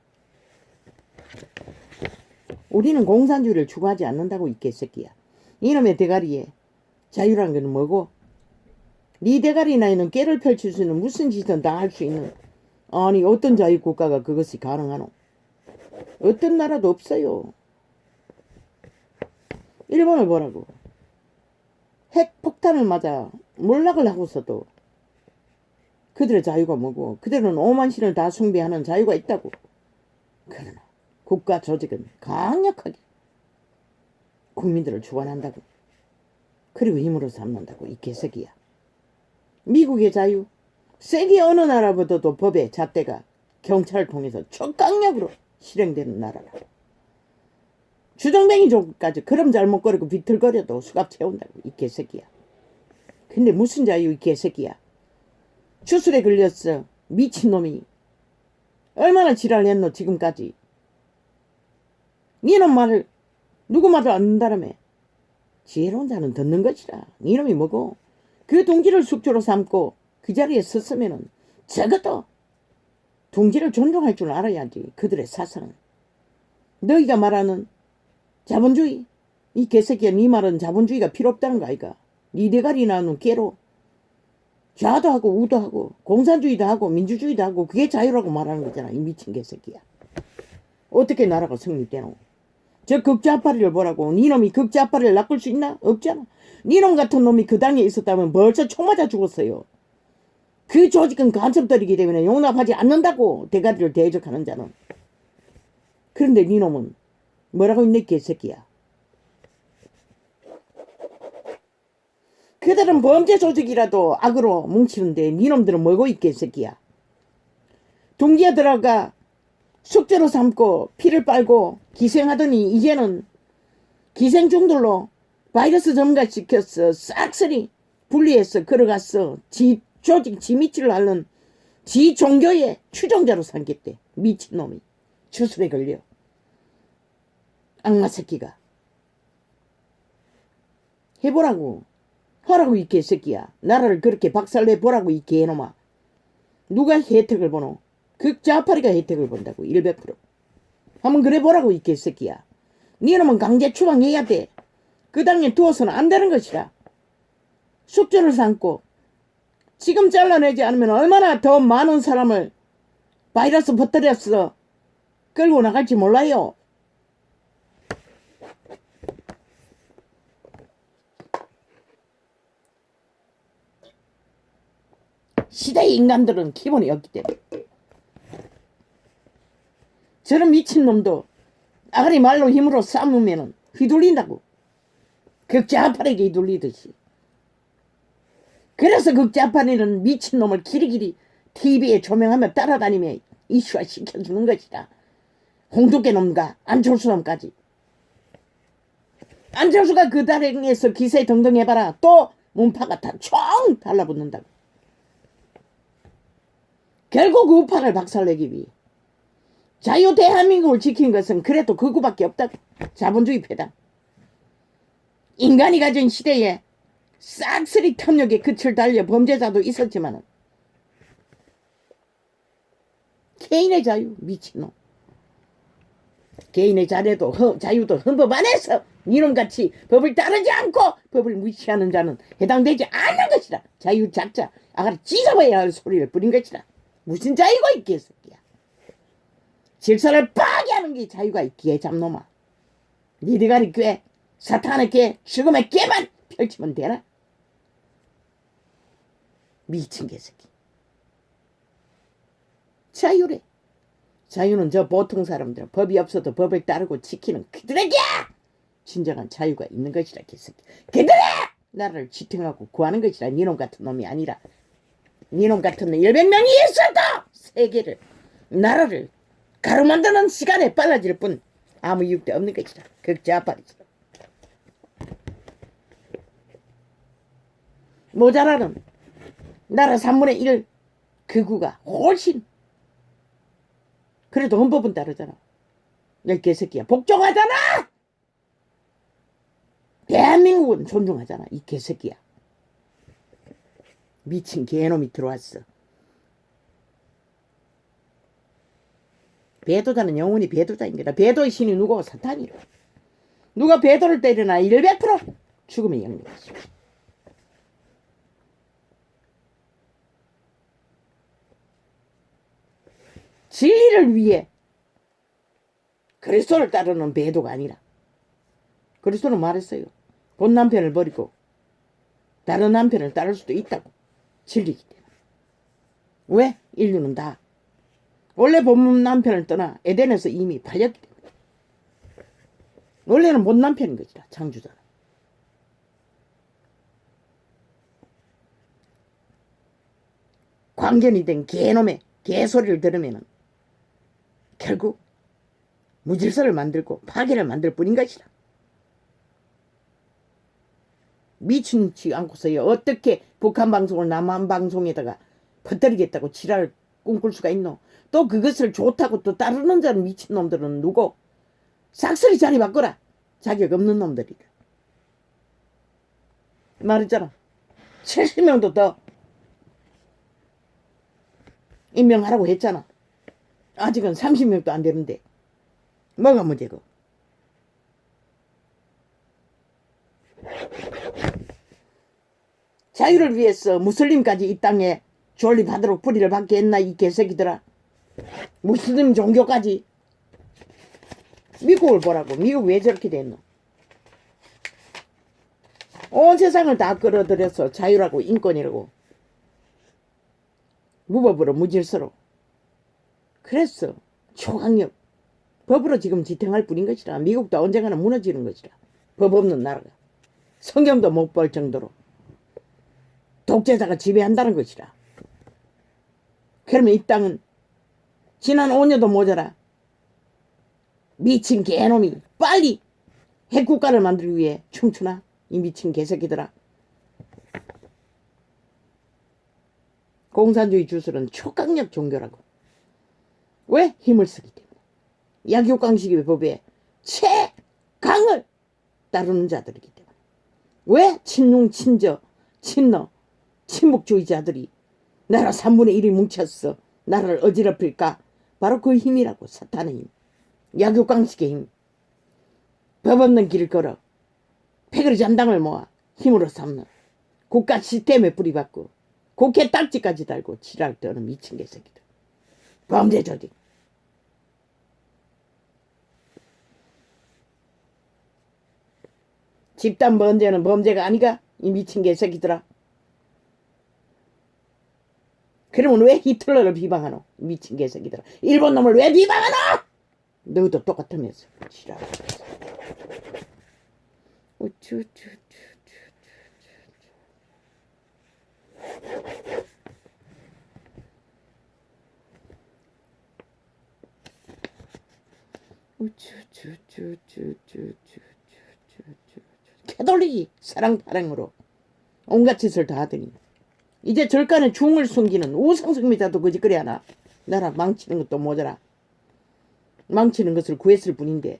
우리는 공산주의를 추구하지 않는다고 이 개새끼야. 이놈의 대가리에 자유란 건 뭐고? 네 대가리 나이는 깨를 펼칠 수 있는 무슨 짓은 다 할 수 있는. 아니 어떤 자유국가가 그것이 가능하노? 어떤 나라도 없어요. 일본을 보라고. 핵폭탄을 맞아 몰락을 하고서도 그들의 자유가 뭐고? 그들은 오만신을 다 숭배하는 자유가 있다고. 그러나 국가 조직은 강력하게 국민들을 주관한다고. 그리고 힘으로 삼는다고. 이 개새끼야. 미국의 자유. 세계 어느 나라보다도 법의 잣대가 경찰을 통해서 초강력으로 실행되는 나라라. 주정뱅이 족까지 그럼 잘못거리고 비틀거려도 수갑 채운다고. 이 개새끼야. 근데 무슨 자유 이 개새끼야. 주술에 걸렸어. 미친놈이. 얼마나 지랄했노 지금까지. 니놈 말을 누구 말도 안 듣는다라며. 지혜로운 자는 듣는 것이라. 니놈이 뭐고 그 동지를 숙주로 삼고 그 자리에 섰으면은 적어도 동지를 존중할 줄 알아야지. 그들의 사상은. 너희가 말하는 자본주의, 이 개새끼야, 네 말은 자본주의가 필요 없다는 거 아이가. 네 대가리 나는 개로 좌도 하고 우도 하고 공산주의도 하고 민주주의도 하고 그게 자유라고 말하는 거잖아. 이 미친 개새끼야. 어떻게 나라가 성립되노? 저 극좌파리를 보라고. 니놈이 극좌파리를 낚을 수 있나? 없잖아. 니놈 같은 놈이 그 당에 있었다면 벌써 총 맞아 죽었어요. 그 조직은 간첩들이기 때문에 용납하지 않는다고. 대가리를 대적하는 자는. 그런데 니놈은 뭐라고 있네 개새끼야. 그들은 범죄 조직이라도 악으로 뭉치는데 니놈들은 뭐고 있겠 새끼야. 동기가 들어가 숙제로 삼고 피를 빨고 기생하더니 이제는 기생충들로 바이러스 점가시켰어. 싹쓸이 분리해서 걸어갔어. 지 조직 지 밑을 앓는 지 종교의 추종자로 삼겠대. 미친놈이 주술에 걸려. 악마 새끼가. 해보라고. 하라고 이 개새끼야. 나라를 그렇게 박살내보라고 이 개놈아. 누가 혜택을 보노? 극좌파리가 혜택을 본다고. 100%. 한번 그래 보라고 이 개새끼야. 니놈은 강제 추방해야 돼. 그 당에 두어서는 안 되는 것이라. 숙주를 삼고 지금 잘라내지 않으면 얼마나 더 많은 사람을 바이러스 퍼뜨렸어 끌고 나갈지 몰라요. 시대의 인간들은 기본이 없기 때문에. 저런 미친놈도 아가리 말로 힘으로 싸우면 휘둘린다고. 극좌파리에게 휘둘리듯이. 그래서 극좌파리는 미친놈을 길이길이 TV에 조명하며 따라다니며 이슈화 시켜주는 것이다. 홍두깨 놈과 안철수 놈까지. 안철수가 그 다랭에서 기세 등등 해봐라. 또 문파가 다 총 달라붙는다고. 결국 우파를 박살내기 위해 자유 대한민국을 지킨 것은 그래도 그거밖에 없다고. 자본주의 패당. 인간이 가진 시대에 싹쓸이 탐욕에 끝을 달려 범죄자도 있었지만 개인의 자유 미친놈. 개인의 자유도 헌법 안에서 니놈같이 법을 따르지 않고 법을 무시하는 자는 해당되지 않는 것이다. 자유 작자 아가리 찢어봐야 할 소리를 부린 것이다. 무슨 자유가 있겠습니까? 질서를 파괴하는 게 자유가 있기에 잡놈아. 니 대가리 꾀 사탄의 꾀 죽음의 꾀만 펼치면 되나? 미친 개새끼. 자유래. 자유는 저 보통 사람들 법이 없어도 법을 따르고 지키는 그들에게 진정한 자유가 있는 것이라 개새끼. 그들의 나라를 지탱하고 구하는 것이라. 니놈 같은 놈이 아니라. 니놈 같은 놈 100명이 있어도 세계를 나라를 가로만드는 시간에 빨라질 뿐 아무 이유도 없는 것이라. 극좌파리지. 모자라는 나라 3분의 1 극우가 훨씬 그래도 헌법은 따르잖아. 이 개새끼야. 복종하잖아. 대한민국은 존중하잖아. 이 개새끼야. 미친 개놈이 들어왔어. 배도자는 영원히 배도자인 거다. 배도의 신이 누구? 사탄이라. 누가 배도를 때리나 100% 죽음의 영역이지. 진리를 위해 그리스도를 따르는 배도가 아니라. 그리스도는 말했어요. 본 남편을 버리고 다른 남편을 따를 수도 있다고. 진리이기 때문에. 왜? 인류는 다 원래 본 남편을 떠나 에덴에서 이미 팔렸기 때문에. 원래는 본 남편인 것이다. 창조자는. 광견이 된 개놈의 개소리를 들으면 결국 무질서를 만들고 파괴를 만들 뿐인 것이다. 미친지 않고서야 어떻게 북한 방송을 남한 방송에다가 퍼뜨리겠다고 지랄을 꿈꿀 수가 있노. 또 그것을 좋다고 또 따르는 자는 미친놈들은 누구? 싹쓸이 자리 바꿔라. 자격 없는 놈들이라. 말했잖아. 70명도 더 임명하라고 했잖아. 아직은 30명도 안 되는데 뭐가 문제고. 자유를 위해서 무슬림까지 이 땅에 존립하도록 뿌리를 받게 했나 이 개새끼들아. 무슬림 종교까지. 미국을 보라고. 미국 왜 저렇게 됐노. 온 세상을 다 끌어들여서 자유라고 인권이라고 무법으로 무질서로 그랬어. 초강력 법으로 지금 지탱할 뿐인 것이라. 미국도 언젠가는 무너지는 것이라. 법 없는 나라가 성경도 못 볼 정도로 독재자가 지배한다는 것이라. 그러면 이 땅은 지난 5년도 모자라 미친 개놈이 빨리 핵국가를 만들기 위해 춤추나. 이 미친 개새끼들아. 공산주의 주술은 초강력 종교라고. 왜? 힘을 쓰기 때문에. 약육강식의 법에 최강을 따르는 자들이기 때문에. 왜? 친농, 친저, 친너, 친목주의자들이 나라 3분의 1이 뭉쳤어 나라를 어지럽힐까? 바로 그 힘이라고. 사탄의 힘. 약육강식의 힘. 법 없는 길을 걸어 패거리 잔당을 모아 힘으로 삼는 국가 시스템에 뿌리박고 국회 딱지까지 달고 지랄 떠는 미친 개새끼들. 범죄 조직. 집단 범죄는 범죄가 아니가? 이 미친 개새끼들아. 그러면 왜 히틀러를 비방하노? 미친 개새끼들아. 일본 놈을 왜 비방하노? 너도 똑같으면서 지랄. 우쭈쭈쭈쭈쭈쭈. 캐돌릭이 사랑파랑으로 온갖 짓을 다 하더니 이제 절간에 중을 숨기는 우상숭배자도 거짓거리 하나. 나라 망치는 것도 모자라. 망치는 것을 구했을 뿐인데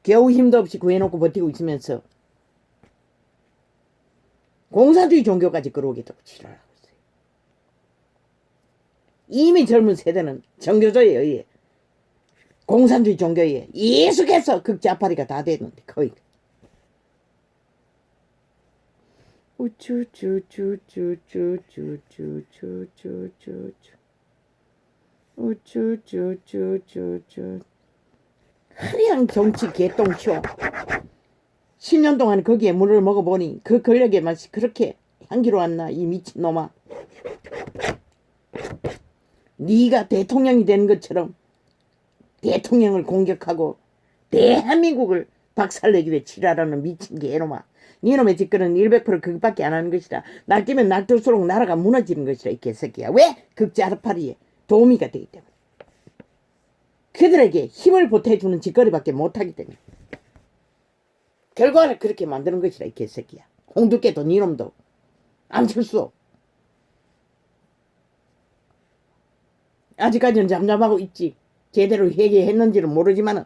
겨우 힘도 없이 구해놓고 버티고 있으면서 공산주의 종교까지 끌어오겠다고 지랄하고 있어요. 이미 젊은 세대는 정교조에 의해 공산주의 종교에 의해 예수께서 극좌파리가 다 됐는데 거의. 화려한 정치 개똥쇼. 10년 동안 거기에 물을 먹어보니 그 권력의 맛이 그렇게 향기로웠나 이 미친놈아. 네가 대통령이 된 것처럼 대통령을 공격하고 대한민국을 박살내기 위해 지랄하는 미친 개놈아. 니놈의 짓거리는 100% 그것밖에 안 하는 것이라. 날뛰면 날뛸수록 나라가 무너지는 것이라 이 개새끼야. 왜? 극좌파리에 도우미가 되기 때문에. 그들에게 힘을 보태주는 짓거리밖에 못하기 때문에. 결과를 그렇게 만드는 것이라 이 개새끼야. 홍두깨도 니놈도 안철수 아직까지는 잠잠하고 있지. 제대로 회개했는지는 모르지만은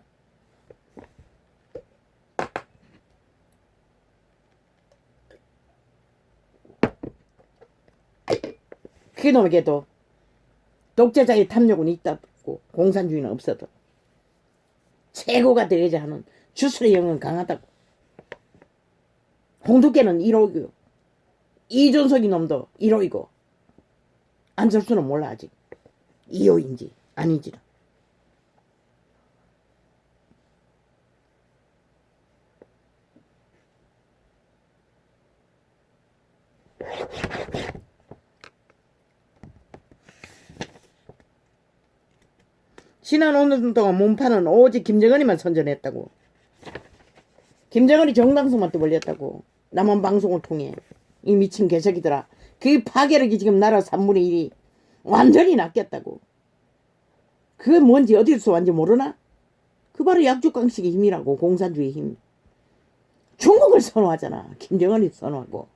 그놈에게도 독재자의 탐욕은 있다고 공산주의는 없어도 최고가 되고자 하는 주술의 영은 강하다고. 홍두깨는 1호이고 이준석이 놈도 1호이고 안철수는 몰라 아직 2호인지 아닌지는. 지난 5년 동안 몸파는 오직 김정은이만 선전했다고. 김정은이 정당성만 떠벌렸다고. 남한 방송을 통해. 이 미친 개새끼들아. 그 파괴력이 지금 나라 3분의 1이 완전히 낚였다고. 그게 뭔지 어디서 왔는지 모르나? 그 바로 약주강식의 힘이라고. 공산주의 힘. 중국을 선호하잖아. 김정은이 선호하고.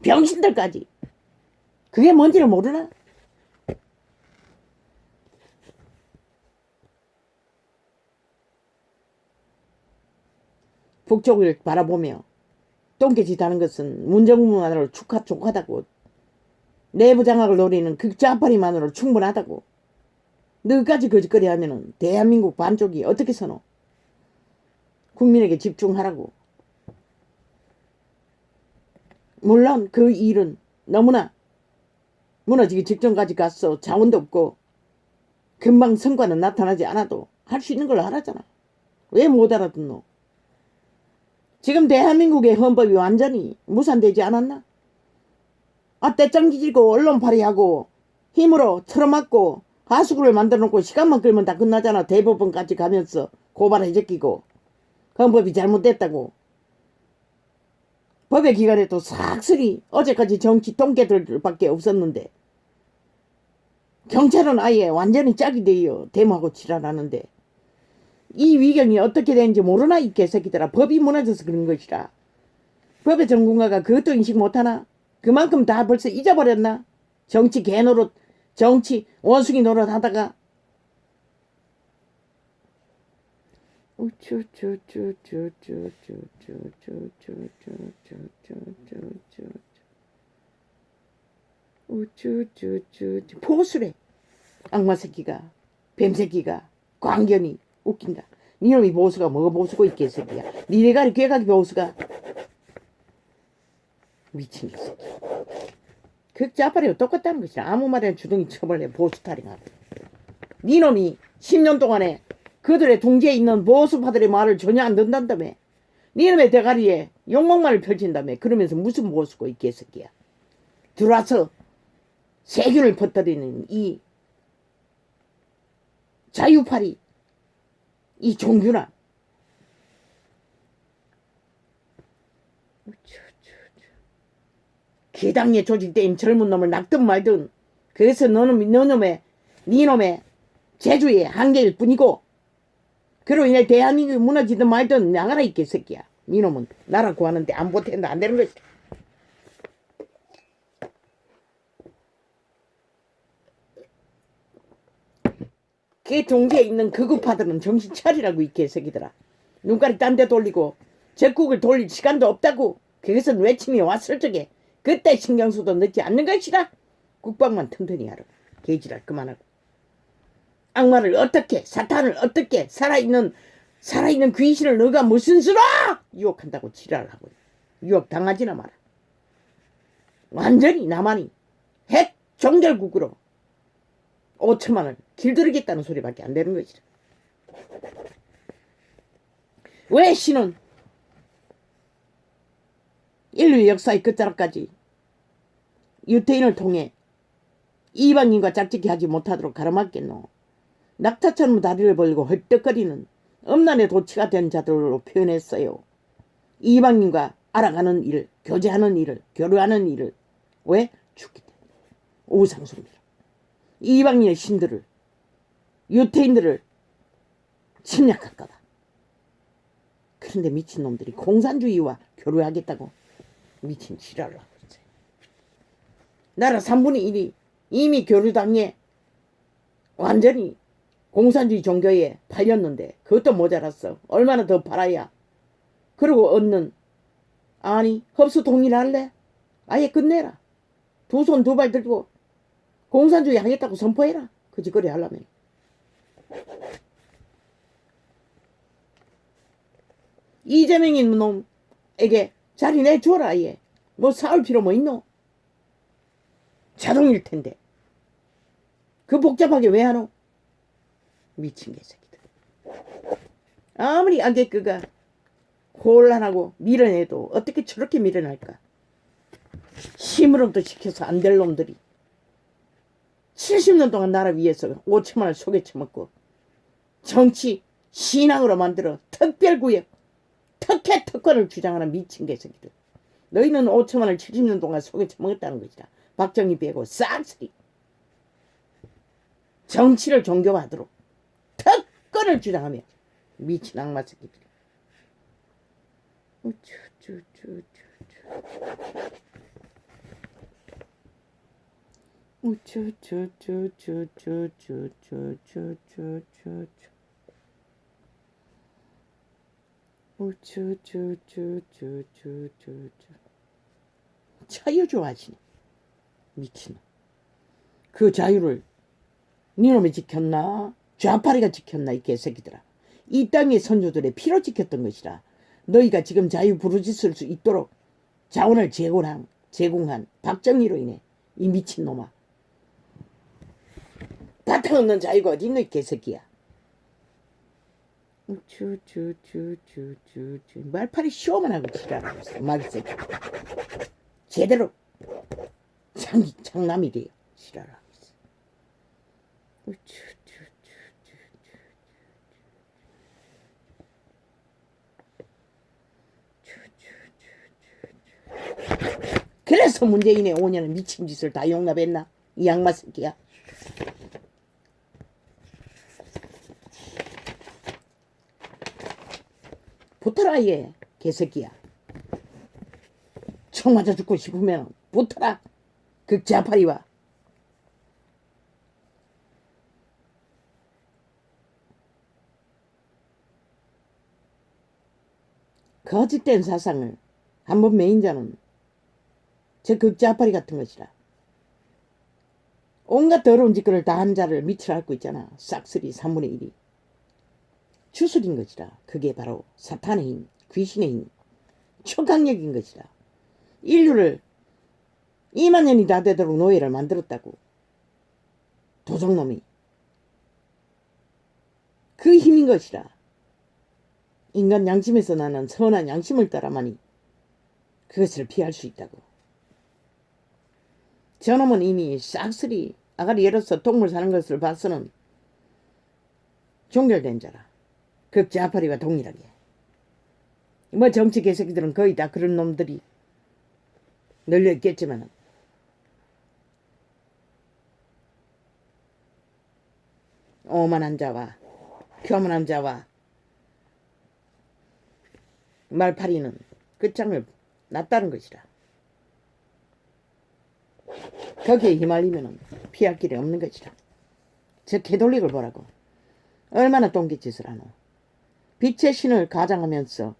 병신들까지. 그게 뭔지를 모르나? 북쪽을 바라보며 똥개짓 하는 것은 문정부만으로 족하다고. 내부 장악을 노리는 극좌파리만으로 충분하다고. 너까지 거짓거리 하면은 대한민국 반쪽이 어떻게 서노? 국민에게 집중하라고. 물론 그 일은 너무나 무너지기 직전까지 갔어. 자원도 없고 금방 성과는 나타나지 않아도 할 수 있는 걸 하라잖아. 왜 못 알아듣노? 지금 대한민국의 헌법이 완전히 무산되지 않았나? 떼짱 지지고 언론 발의하고 힘으로 틀어막고 하수구를 만들어 놓고 시간만 끌면 다 끝나잖아. 대법원까지 가면서 고발해 제끼고 헌법이 잘못됐다고. 법의 기관에도 싹쓸이 어제까지 정치 똥개들밖에 없었는데 경찰은 아예 완전히 짝이 되어 데모하고 지랄하는데 이 위경이 어떻게 되는지 모르나 이 개새끼들아. 법이 무너져서 그런 것이라. 법의 전문가가 그것도 인식 못하나? 그만큼 다 벌써 잊어버렸나? 정치 개노릇, 정치 원숭이 노릇 하다가 보수래. 악마 새끼가, 뱀 새끼가, 광견이 웃긴다. 니놈이 보수가 뭐가 보수고 이 개새끼야. 니 대가리 괴각이 보수가. 미친 개새끼. 극좌파리와 똑같다는 것이야. 아무 말이나 주둥이 쳐버려. 보수 타령하고. 니놈이 10년 동안에 그들의 둥지에 있는 보수파들의 말을 전혀 안 듣는다며. 니놈의 대가리에 욕망만을 펼친다며. 그러면서 무슨 보수고 이 개새끼야. 들어와서 세균을 퍼뜨리는 이 자유파리, 이 종균아. 기당에 조직된 젊은 놈을 낚든 말든 그래서 니놈의 제주의 한계일 뿐이고 그로 인해 대한민국이 무너지든 말든 나가라 이 개새끼야. 니놈은 나라 구하는데 안 보탠도 안 되는 것이다. 그 종지에 있는 극우파들은 정신 차리라고 이 개새끼들아. 눈깔이 딴 데 돌리고 적국을 돌릴 시간도 없다고. 그것은 외침이 왔을 적에 그때 신경수도 넣지 않는 것이라. 국방만 튼튼히 하라. 개지랄 그만하고. 악마를 어떻게, 사탄을 어떻게, 살아있는 귀신을 너가 무슨 수로 유혹한다고 지랄하고. 유혹 당하지나 마라. 완전히 나만이 핵 정결국으로 5천만을 길들이겠다는 소리밖에 안 되는 것이라. 왜 신은 인류 역사의 끝자락까지 유태인을 통해 이방인과 짝짓기 하지 못하도록 가로막겠노. 낙타처럼 다리를 벌리고 헐떡거리는 엄난의 도치가 된 자들로 표현했어요. 이방인과 알아가는 일, 교제하는 일을, 교류하는 일을. 왜? 죽기 때문에. 우상숭배로. 이방인의 신들을, 유태인들을 침략할까봐. 그런데 미친놈들이 공산주의와 교류하겠다고 미친 지랄을 하고 있어요. 나라 3분의 1이 이미 교류당에 완전히 공산주의 종교에 팔렸는데 그것도 모자랐어. 얼마나 더 팔아야. 그리고 얻는 아니 흡수 통일할래? 아예 끝내라. 두 손 두 발 들고 공산주의 하겠다고 선포해라. 그 짓거리 하려면. 이재명인 놈에게 자리 내줘라. 아예. 뭐 싸울 필요 뭐 있노? 자동일 텐데. 그 복잡하게 왜 하노? 미친 개새끼들. 아무리 악의그가 혼란하고 밀어내도 어떻게 저렇게 밀어낼까? 힘으로도 시켜서 안 될 놈들이 70년 동안 나라 위해서 5천만을 속에 쳐먹고 정치 신앙으로 만들어 특별구역 특혜 특권을 주장하는 미친 개새끼들. 너희는 5천만을 70년 동안 속에 쳐먹었다는 것이다. 박정희 빼고 싹쓸이 정치를 종교화하도록 특권을 주장하며 미친 악마 새끼들. 우쭈쭈쭈쭈쭈쭈쭈. 자유 좋아하시네. 미친놈. 그 자유를 니놈이 지켰나? 좌파리가 지켰나? 이 개새끼들아. 이 땅의 선조들의 피로 지켰던 것이라. 너희가 지금 자유 부르짖을 수 있도록 자원을 제공한 박정희로 인해 이 미친놈아. 바탕 없는 자유가 어디 있노 이 개새끼야. 말팔이 쇼만 하고 지랄하고 있어. 마귀새끼. 제대로 장남이 돼요. 지랄하고 있어. 그래서 문재인의 5년은 미친 짓을 다 용납했나? 이 양마 새끼야. 붙어라 얘 개새끼야. 총 맞아 죽고 싶으면 붙어라. 그 좌파리와. 거짓된 사상을 한번 매인 자는 저 극좌파리 같은 것이라. 온갖 더러운 짓거리를 다 한 자를 밑을 앓고 있잖아. 싹쓸이 3분의 1이. 주술인 것이라. 그게 바로 사탄의 힘, 귀신의 힘, 초강력인 것이라. 인류를 2만 년이 다 되도록 노예를 만들었다고. 도적놈이. 그 힘인 것이라. 인간 양심에서 나는 선한 양심을 따라만이 그것을 피할 수 있다고. 저놈은 이미 싹쓸이 아가리 열어서 동물 사는 것을 봐서는 종결된 자라. 극좌파리와 동일하게. 뭐 정치 개새끼들은 거의 다 그런 놈들이 널려있겠지만 오만한 자와 교만한 자와 말파리는 끝장을 놨다는 것이라. 거기에 휘말리면 피할 길이 없는 것이라. 저 개돌릭을 보라고. 얼마나 똥개짓을 하노. 빛의 신을 가장하면서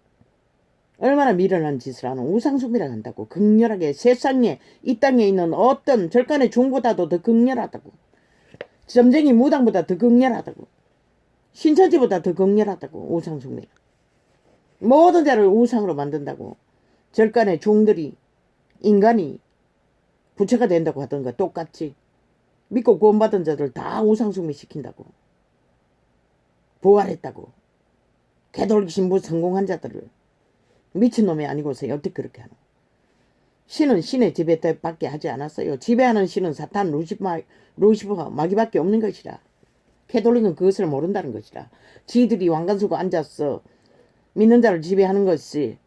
얼마나 미련한 짓을 하노. 우상숭배를 한다고. 극렬하게 세상에 이 땅에 있는 어떤 절간의 종보다도 더 극렬하다고. 점쟁이 무당보다 더 극렬하다고. 신천지보다 더 극렬하다고. 우상숭배. 모든 자를 우상으로 만든다고. 절간의 종들이 인간이 부처가 된다고 하던가 똑같이. 믿고 구원받은 자들 다 우상숭배 시킨다고. 부활했다고. 개돌기 신부 성공한 자들을 미친놈이 아니고서 어떻게 그렇게 하노. 신은 신의 지배밖에 하지 않았어요. 지배하는 신은 사탄 루시퍼가 마귀밖에 없는 것이라. 개돌릭은 그것을 모른다는 것이라. 지들이 왕관수고 앉아서 믿는 자를 지배하는 것이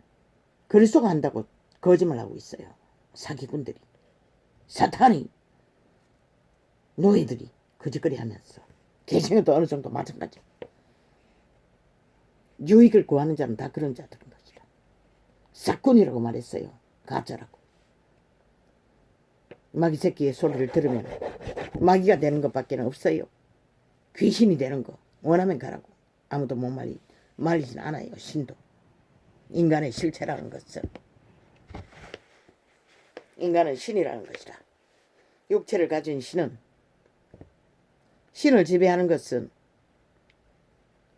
그리스도가 한다고 거짓말하고 있어요. 사기꾼들이. 사탄이 노예들이 거짓거리 하면서. 개신에도 어느 정도 마찬가지. 유익을 구하는 자는 다 그런 자들인 것이라. 사꾼이라고 말했어요. 가짜라고. 마귀 새끼의 소리를 들으면 마귀가 되는 것밖에 없어요. 귀신이 되는 거 원하면 가라고. 아무도 못 말리진 않아요. 신도. 인간의 실체라는 것은. 인간은 신이라는 것이라. 육체를 가진 신은, 신을 지배하는 것은,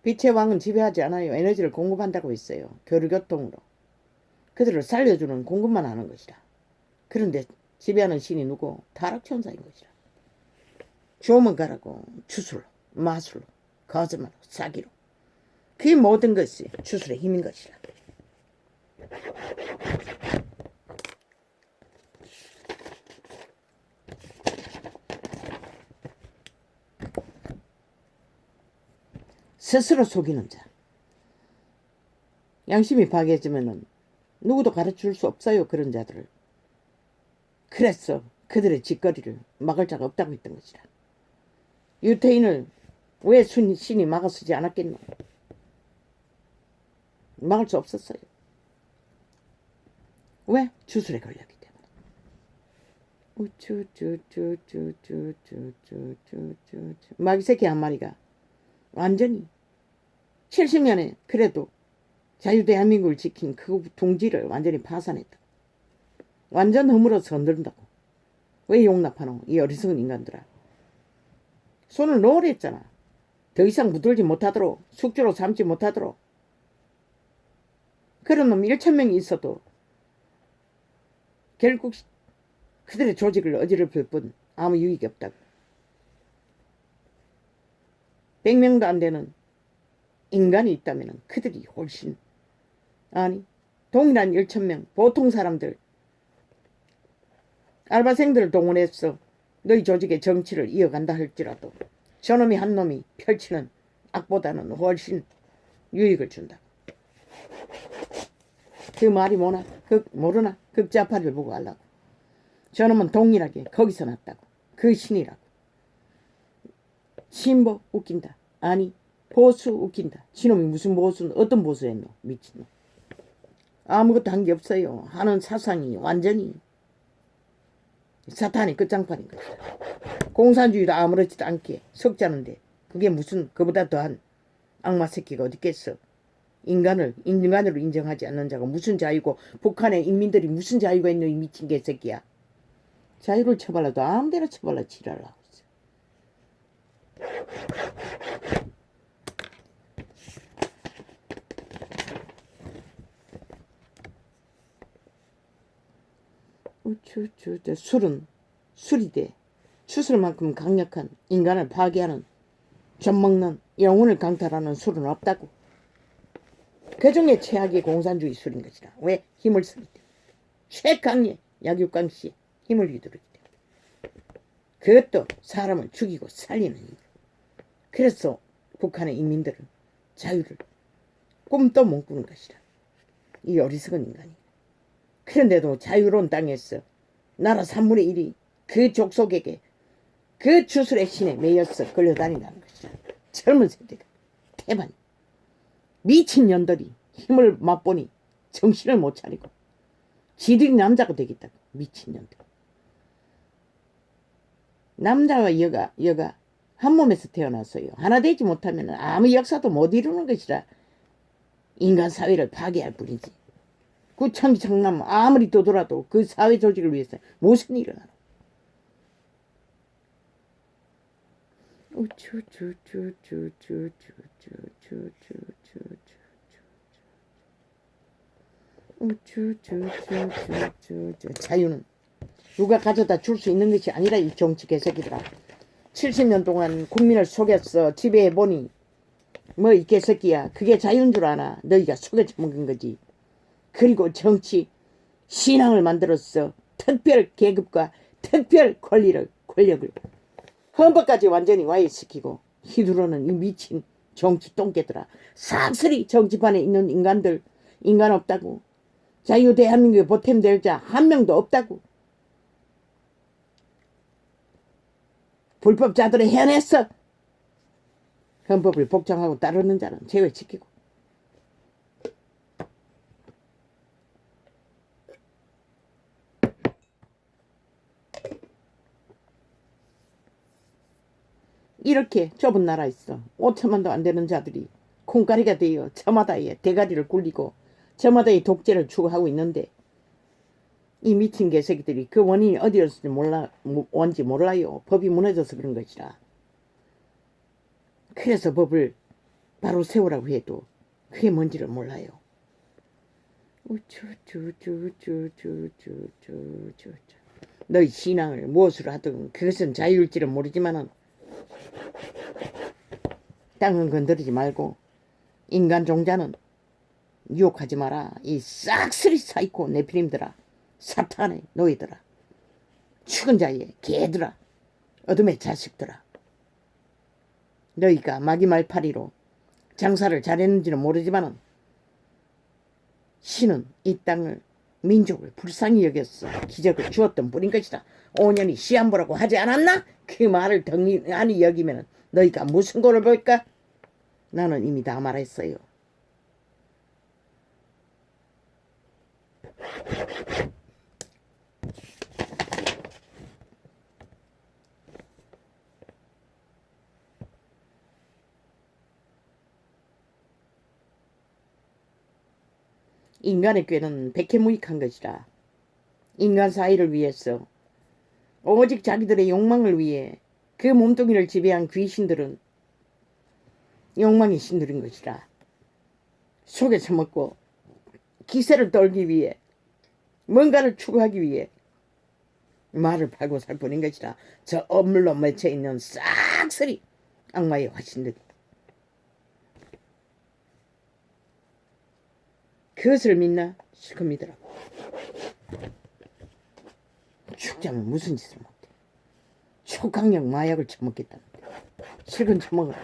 빛의 왕은 지배하지 않아요. 에너지를 공급한다고 했어요. 교류교통으로. 그들을 살려주는 공급만 하는 것이라. 그런데 지배하는 신이 누구? 타락천사인 것이라. 주오면 가라고. 주술로, 마술로, 거짓말로, 사기로. 그 모든 것이 주술의 힘인 것이라. 스스로 속이는 자. 양심이 파괴해지면은 누구도 가르칠 수 없어요. 그런 자들을. 그래서 그들의 짓거리를 막을 자가 없다고 했던 것이라. 유태인을 왜 신이 막아서지 않았겠노? 막을 수 없었어요. 왜? 주술에 걸렸기 때문에. 마귀새끼 한 마리가 완전히 70년에 그래도 자유대한민국을 지킨 그 둥지를 완전히 파산했다. 완전 허물어서 흔든다고. 왜 용납하노? 이 어리석은 인간들아. 손을 놓으라 했잖아. 더 이상 붙들지 못하도록, 숙주로 삼지 못하도록. 그런 놈 1,000명이 있어도 결국 그들의 조직을 어지럽힐 뿐 아무 유익이 없다고. 100명도 안 되는 인간이 있다면 그들이 훨씬, 아니 동일한 1,000명 보통 사람들, 알바생들을 동원해서 너희 조직의 정치를 이어간다 할지라도 저놈이 한 놈이 펼치는 악보다는 훨씬 유익을 준다. 그 말이 모르나? 극자파를 보고 하려고. 저놈은 동일하게 거기서 났다고. 그 신이라고. 신보 웃긴다. 아니 보수 웃긴다. 지놈이 무슨 보수, 어떤 보수 했노? 미친놈. 아무것도 한 게 없어요. 하는 사상이 완전히 사탄이 끝장판인 것이다. 공산주의도 아무렇지도 않게 섞자는데 그게 무슨 그보다 더한 악마 새끼가 어디 있겠어. 인간으로 인정하지 않는 자가 무슨 자유고, 북한의 인민들이 무슨 자유가 있는 이 미친 개새끼야. 자유를 처발라도 아무데나 처발라 지랄을 하고 있어. 술은 술이 돼. 추술만큼 강력한 인간을 파괴하는, 젖먹는, 영혼을 강탈하는 술은 없다고. 그 중에 최악이 공산주의 술인 것이다. 왜? 힘을 쓰기 때문에. 최강의 약육강씨의 힘을 휘두르기 때문에. 그것도 사람을 죽이고 살리는 힘. 그래서 북한의 인민들은 자유를 꿈도 못 꾸는 것이다. 이 어리석은 인간이. 그런데도 자유로운 땅에서 나라 3분의 1이 그 족속에게 그 주술의 신에 매여서 끌려다닌다는 것이다. 젊은 세대가 태반 미친 년들이 힘을 맛보니 정신을 못 차리고 지들이 남자가 되겠다고. 미친 년들. 남자와 여가 한 몸에서 태어났어요. 하나 되지 못하면 아무 역사도 못 이루는 것이라 인간 사회를 파괴할 뿐이지. 그 천기창남 아무리 떠돌아도 그 사회 조직을 위해서 무슨 일을 하나. 자유는 누가 가져다 줄 수 있는 것이 아니라 이 정치 개새끼들아. 70년 동안 국민을 속였어. 지배해보니 뭐 이 개새끼야. 그게 자유인 줄 아나. 너희가 속여 먹은 거지. 그리고 정치 신앙을 만들었어. 특별 계급과 특별 권력을 헌법까지 완전히 와해시키고 휘두르는 이 미친 정치 똥개들아. 싹쓸이 정치판에 있는 인간 없다고. 자유 대한민국에 보탬될 자 한 명도 없다고. 불법자들을 해냈어. 헌법을 복종하고 따르는 자는 제외시키고. 이렇게 좁은 나라에서 5천만도 안 되는 자들이 콩가리가 되어 저마다의 대가리를 굴리고 저마다의 독재를 추구하고 있는데 이 미친 개새끼들이 그 원인이 어디였을지 뭔지 몰라요. 법이 무너져서 그런 것이라. 그래서 법을 바로 세우라고 해도 그게 뭔지를 몰라요. 너희 신앙을 무엇으로 하든 그것은 자유일지는 모르지만은 땅은 건드리지 말고 인간 종자는 유혹하지 마라. 이 싹쓸이 사이코 네피림들아. 사탄의 노예들아. 죽은 자의 개들아. 어둠의 자식들아. 너희가 마귀말파리로 장사를 잘했는지는 모르지만은 신은 이 땅을 민족을 불쌍히 여겼어. 기적을 주었던 뿐인 것이다. 5년이 시한부라고 하지 않았나? 그 말을 덩이하니 여기면 너희가 무슨 꼴을 볼까? 나는 이미 다 말했어요. 인간의 꾀는 백해무익한 것이라. 인간 사이를 위해서 오직 자기들의 욕망을 위해 그 몸뚱이를 지배한 귀신들은 욕망이 신들인 것이라. 속에 처먹고 기세를 떨기 위해 뭔가를 추구하기 위해 말을 팔고 살 뿐인 것이라. 저 엄물로 맺혀 있는 싹쓸이 악마의 화신들이 그것을 믿나? 실컷 믿으라고. 축자면 무슨 짓을 못해. 초강력 마약을 처먹겠다는데 실컷 처먹어라.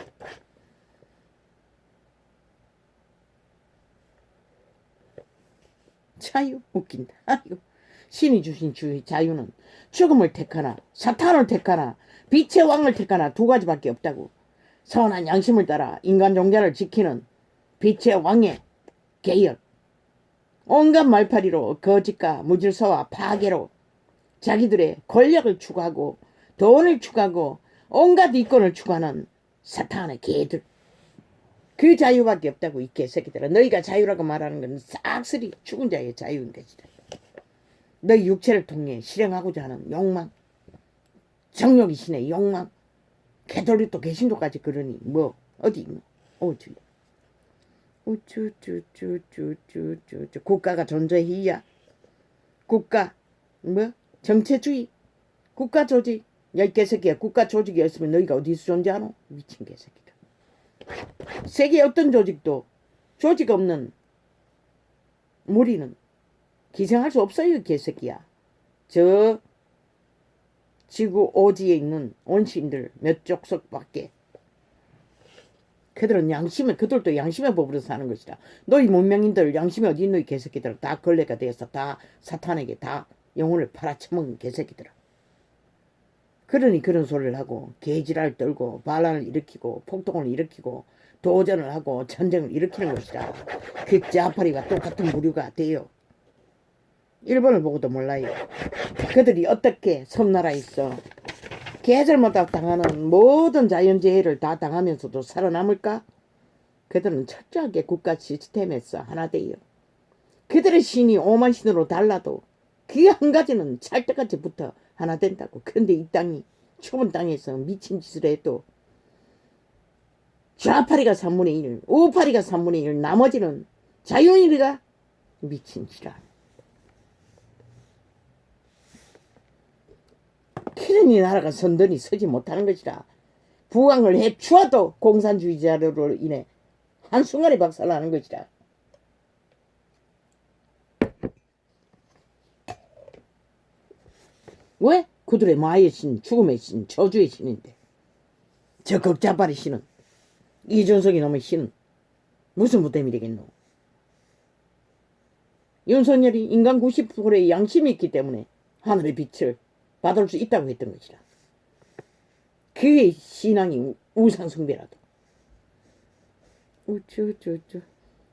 자유 웃긴다. 아이고. 신이 주신 자유는 죽음을 택하나 사탄을 택하나 빛의 왕을 택하나 두 가지밖에 없다고. 선한 양심을 따라 인간 종자를 지키는 빛의 왕의 개혁. 온갖 말파리로 거짓과 무질서와 파괴로 자기들의 권력을 추구하고 돈을 추구하고 온갖 이권을 추구하는 사탄의 개들. 그 자유밖에 없다고. 이 개새끼들아. 너희가 자유라고 말하는 건 싹쓸이 죽은 자의 자유인 것이다. 너희 육체를 통해 실행하고자 하는 욕망, 정욕이 신의 욕망, 개돌리도 개신도까지 그러니 뭐 어디 있노? 어쭈 우쭈쭈쭈쭈쭈쭈. 국가가 존재해야 국가 뭐 정체주의 국가 조직. 야 이 개새끼야. 국가 조직이 없으면 너희가 어디서 존재하노? 미친 개새끼들. 세계 어떤 조직도 조직 없는 무리는 기생할 수 없어요. 개새끼야. 저 지구 오지에 있는 원시인들 몇 족속밖에. 그들은 그들도 양심의 법으로 사는 것이다. 너희 문명인들 양심이 어디 있노? 이 개새끼들아. 다 걸레가 되어서 다 사탄에게 다 영혼을 팔아쳐먹은 개새끼들아. 그러니 그런 소리를 하고 개지랄 떨고 반란을 일으키고 폭동을 일으키고 도전을 하고 전쟁을 일으키는 것이라. 그 자파리와 똑같은 부류가 돼요. 일본을 보고도 몰라요. 그들이 어떻게 섬나라에서 계절마다 당하는 모든 자연재해를 다 당하면서도 살아남을까? 그들은 철저하게 국가 시스템에서 하나 돼요. 그들의 신이 오만 신으로 달라도 그 한 가지는 찰떡같이 붙어 하나 된다고. 그런데 이 땅이 좁은 땅에서 미친 짓을 해도 좌파리가 3분의 1, 우파리가 3분의 1, 나머지는 자유인이가 미친 지랄. 그러니 나라가 선전이 서지 못하는 것이라. 부강을 해추어도 공산주의자로 인해 한순간에 박살나는 것이라. 왜? 그들의 마의 신, 죽음의 신, 저주의 신인데. 저 극자발의 신은, 이준석이 놈의 신은 무슨 부담이 되겠노? 윤석열이 인간 90%의 양심이 있기 때문에 하늘의 빛을 받을 수 있다고 했던 것이라. 그의 신앙이 우상숭배라도. 우쭈쭈쭈.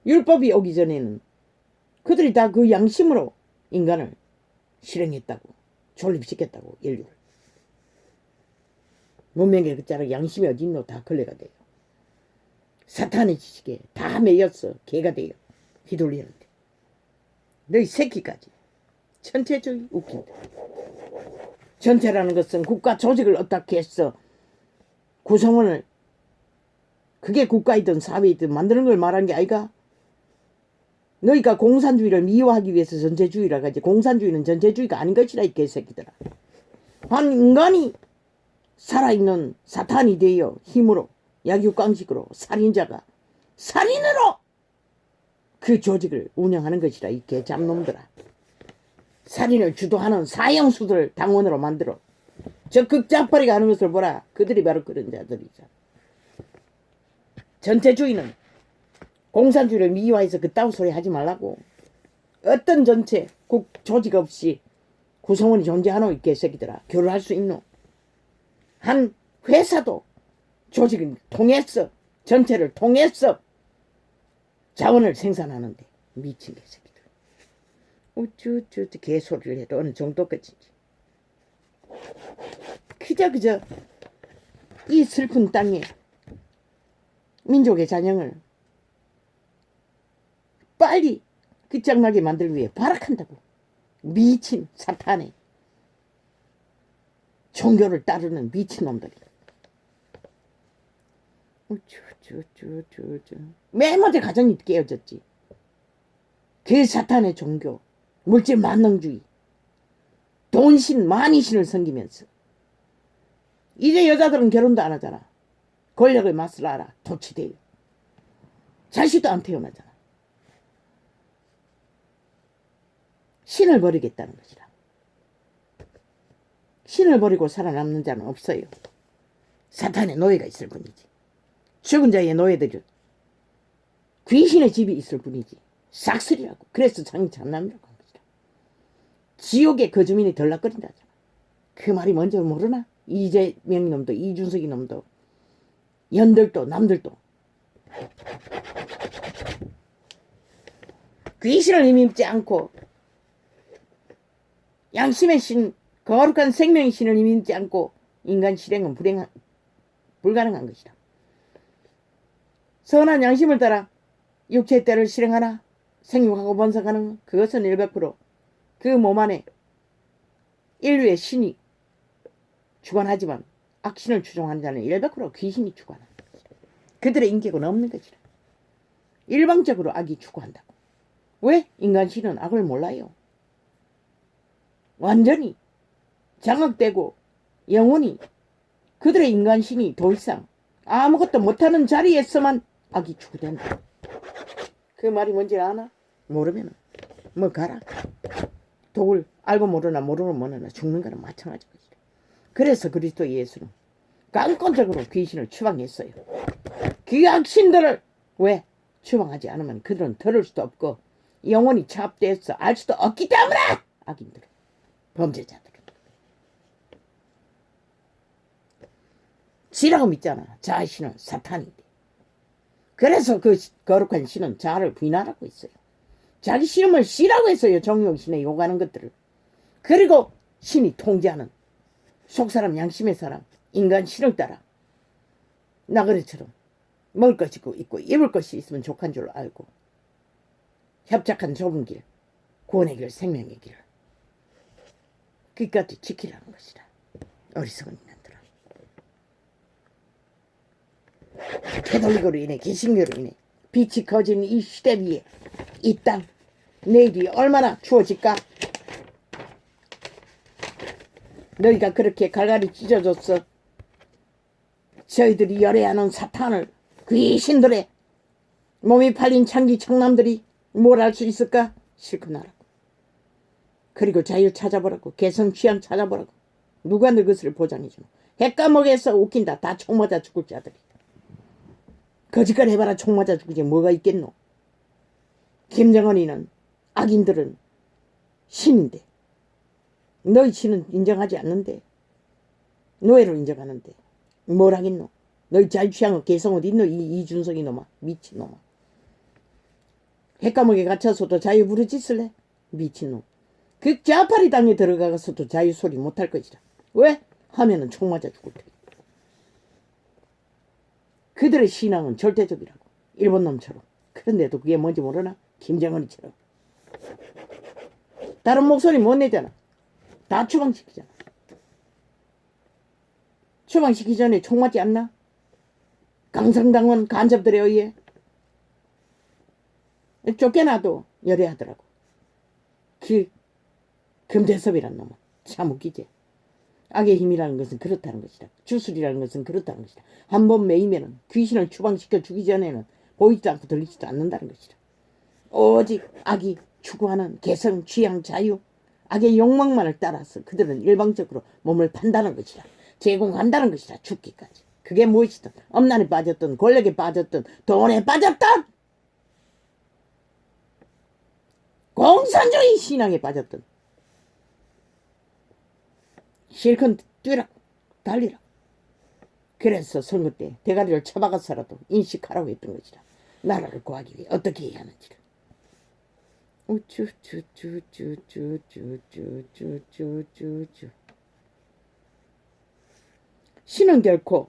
율법이 오기 전에는 그들이 다 그 양심으로 인간을 실행했다고. 존립시켰다고. 인류를. 문명의 끝자락 양심이 어딨노? 다 걸레가 돼요. 사탄의 지식에 다 매였어. 개가 돼요. 휘둘리는데. 너희 새끼까지. 천체주의 웃긴다. 전체라는 것은 국가 조직을 어떻게 했어. 구성원을 그게 국가이든 사회이든 만드는 걸 말하는 게 아이가? 너희가 공산주의를 미화하기 위해서 전체주의라고 하지. 공산주의는 전체주의가 아닌 것이라 이 개새끼들아. 한 인간이 살아있는 사탄이 되어 힘으로 약육강식으로 살인자가 살인으로 그 조직을 운영하는 것이라 이 개잡놈들아. 살인을 주도하는 사형수들 당원으로 만들어. 저 극자파리가 하는 것을 보라. 그들이 바로 그런 자들이잖아. 전체주의는 공산주의를 미화해서 그따위 소리 하지 말라고. 어떤 전체 조직 없이 구성원이 존재하노 이 개새끼들아. 교류할 수 있노? 한 회사도 조직을 통해서 전체를 통해서 자원을 생산하는데 미친 개새끼들. 우쭈쭈 개소리를 해도 어느 정도까지인지. 그저 이 슬픈 땅에 민족의 잔영을 빨리 끝장나게 만들기 위해 발악한다고. 미친 사탄의 종교를 따르는 미친놈들이. 맨 먼저 가정이 깨어졌지. 그 사탄의 종교, 물질 만능주의, 돈신 만이신을 섬기면서. 이제 여자들은 결혼도 안 하잖아. 권력의 맛을 알아. 도취돼요. 자식도 안 태어나잖아. 신을 버리겠다는 것이라. 신을 버리고 살아남는 자는 없어요. 사탄의 노예가 있을 뿐이지. 죽은 자의 노예들은 귀신의 집이 있을 뿐이지. 싹쓸이라고. 그래서 장이 장남이라고 한 것이라. 지옥의 거주민이 덜락거린다잖아. 그 말이 뭔지 모르나? 이재명 놈도 이준석이 놈도 연들도 남들도 귀신을 힘입지 않고 양심의 신, 거룩한 생명의 신을 힘입지 않고 인간 실행은 불가능한 것이다. 선한 양심을 따라 육체의 때를 실행하나 생육하고 번성하는 그것은 100%그 몸 안에 인류의 신이 주관하지만 악신을 추종하는 자는 100% 귀신이 주관한다. 그들의 인격은 없는 것이라. 일방적으로 악이 추구한다고. 왜? 인간 신은 악을 몰라요. 완전히 장악되고 영원히 그들의 인간 신이 더 이상 아무것도 못하는 자리에서만 악이 추구된다. 그 말이 뭔지 아나? 모르면 뭐 가라. 독을 알고 모르나 모르고 모르나 죽는 거는 마찬가지다. 그래서 그리스도 예수는 깡권적으로 귀신을 추방했어요. 그 악신들을 왜? 추방하지 않으면 그들은 들을 수도 없고 영원히 차압되어서 알 수도 없기 때문에. 악인들은, 범죄자들은 지라고 믿잖아. 자신은 사탄인데. 그래서 그 거룩한 신은 자를 부인하라고 했어요. 자기 신음을 씨라고 했어요. 정욕신에 요구하는 것들을. 그리고 신이 통제하는 속사람 양심의 사람 인간 신을 따라 나그네처럼 먹을 것이 있고 입을 것이 있으면 족한 줄 알고 협착한 좁은 길, 구원의 길, 생명의 길을 끝까지 지키라는 것이다. 어리석은 인간들아. 캐톨릭으로 인해 개신교로 인해 빛이 커진 이 시대 위에 이 땅 내일이 얼마나 추워질까? 너희가 그렇게 갈갈이 찢어졌어. 저희들이 열애하는 사탄을 귀신들의 몸이 팔린 창기 청남들이 뭘 할 수 있을까? 실컷 나라고. 그리고 자유 찾아보라고. 개성 취향 찾아보라고. 누가 너 것을 보장해주노? 핵감옥에서 웃긴다. 다 총 맞아 죽을 자들이. 거짓말 해봐라. 총 맞아 죽지 뭐가 있겠노? 김정은이는 악인들은 신인데 너희 신은 인정하지 않는데 노예로 인정하는데 뭘 하겠노? 너희 자유취향은 개성 어디 있노? 이준석이 놈아. 미친놈아. 핵감옥에 갇혀서도 자유 부르짖을래? 미친놈. 그 자파리 땅에 들어가서도 자유 소리 못할 것이다. 왜? 하면은 총 맞아 죽을 테니. 그들의 신앙은 절대적이라고. 일본 놈처럼. 그런데도 그게 뭔지 모르나? 김정은이처럼. 다른 목소리 못 내잖아. 다 추방시키잖아. 추방시키기 전에 총 맞지 않나? 강성당원 간접들에 의해 쫓겨나도 열애하더라고. 그 금대섭이란 놈은 참 웃기지. 악의 힘이라는 것은 그렇다는 것이다. 주술이라는 것은 그렇다는 것이다. 한번 매이면은 귀신을 추방시켜 주기 전에는 보이지도 않고 들리지도 않는다는 것이다. 오직 악이 추구하는 개성, 취향, 자유, 악의 욕망만을 따라서 그들은 일방적으로 몸을 판다는 것이다. 제공한다는 것이다. 죽기까지. 그게 무엇이든 엄난에 빠졌든 권력에 빠졌든 돈에 빠졌든 공산주의 신앙에 빠졌든 실컷 뛰라고 달리라고. 그래서 선거 때 대가리를 쳐박아서라도 인식하라고 했던 것이다. 나라를 구하기 위해 어떻게 해야 하는지를. 우쭈쭈쭈쭈쭈쭈쭈쭈쭈쭈. 신은 결코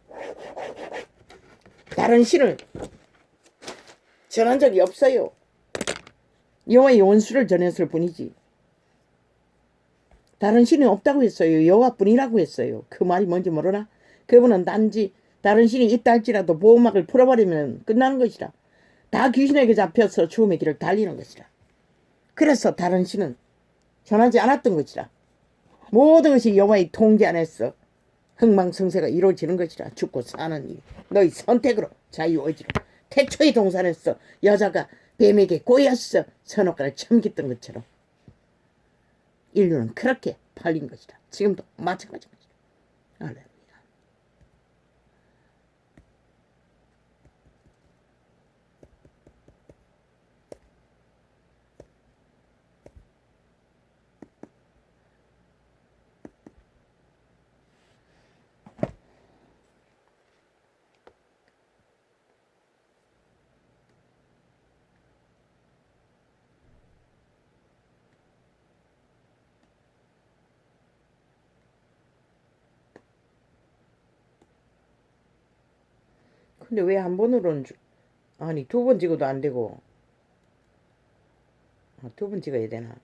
다른 신을 전한 적이 없어요. 여호와의 원수를 전했을 뿐이지. 다른 신이 없다고 했어요. 여호와뿐이라고 했어요. 그 말이 뭔지 모르나? 그분은 단지 다른 신이 있다 할지라도 보호막을 풀어버리면 끝나는 것이라. 다 귀신에게 잡혀서 죽음의 길을 달리는 것이라. 그래서 다른 신은 전하지 않았던 것이라. 모든 것이 여호와의 통제 안에서 흥망성쇠가 이루어지는 것이라. 죽고 사는 일 너희 선택으로 자유의지로. 태초의 동산에서 여자가 뱀에게 꼬였어 선악과를 참겼던 것처럼 인류는 그렇게 팔린 것이다. 지금도 마찬가지인 것이다. 할렐루야. 근데 왜 한 번으로는 아니 두 번 찍어도 안 되고 두 번 찍어야 되나?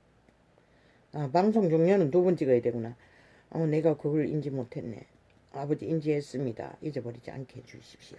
방송 종료는 두 번 찍어야 되구나. 내가 그걸 인지 못했네. 아버지 인지했습니다. 잊어버리지 않게 해주십시오.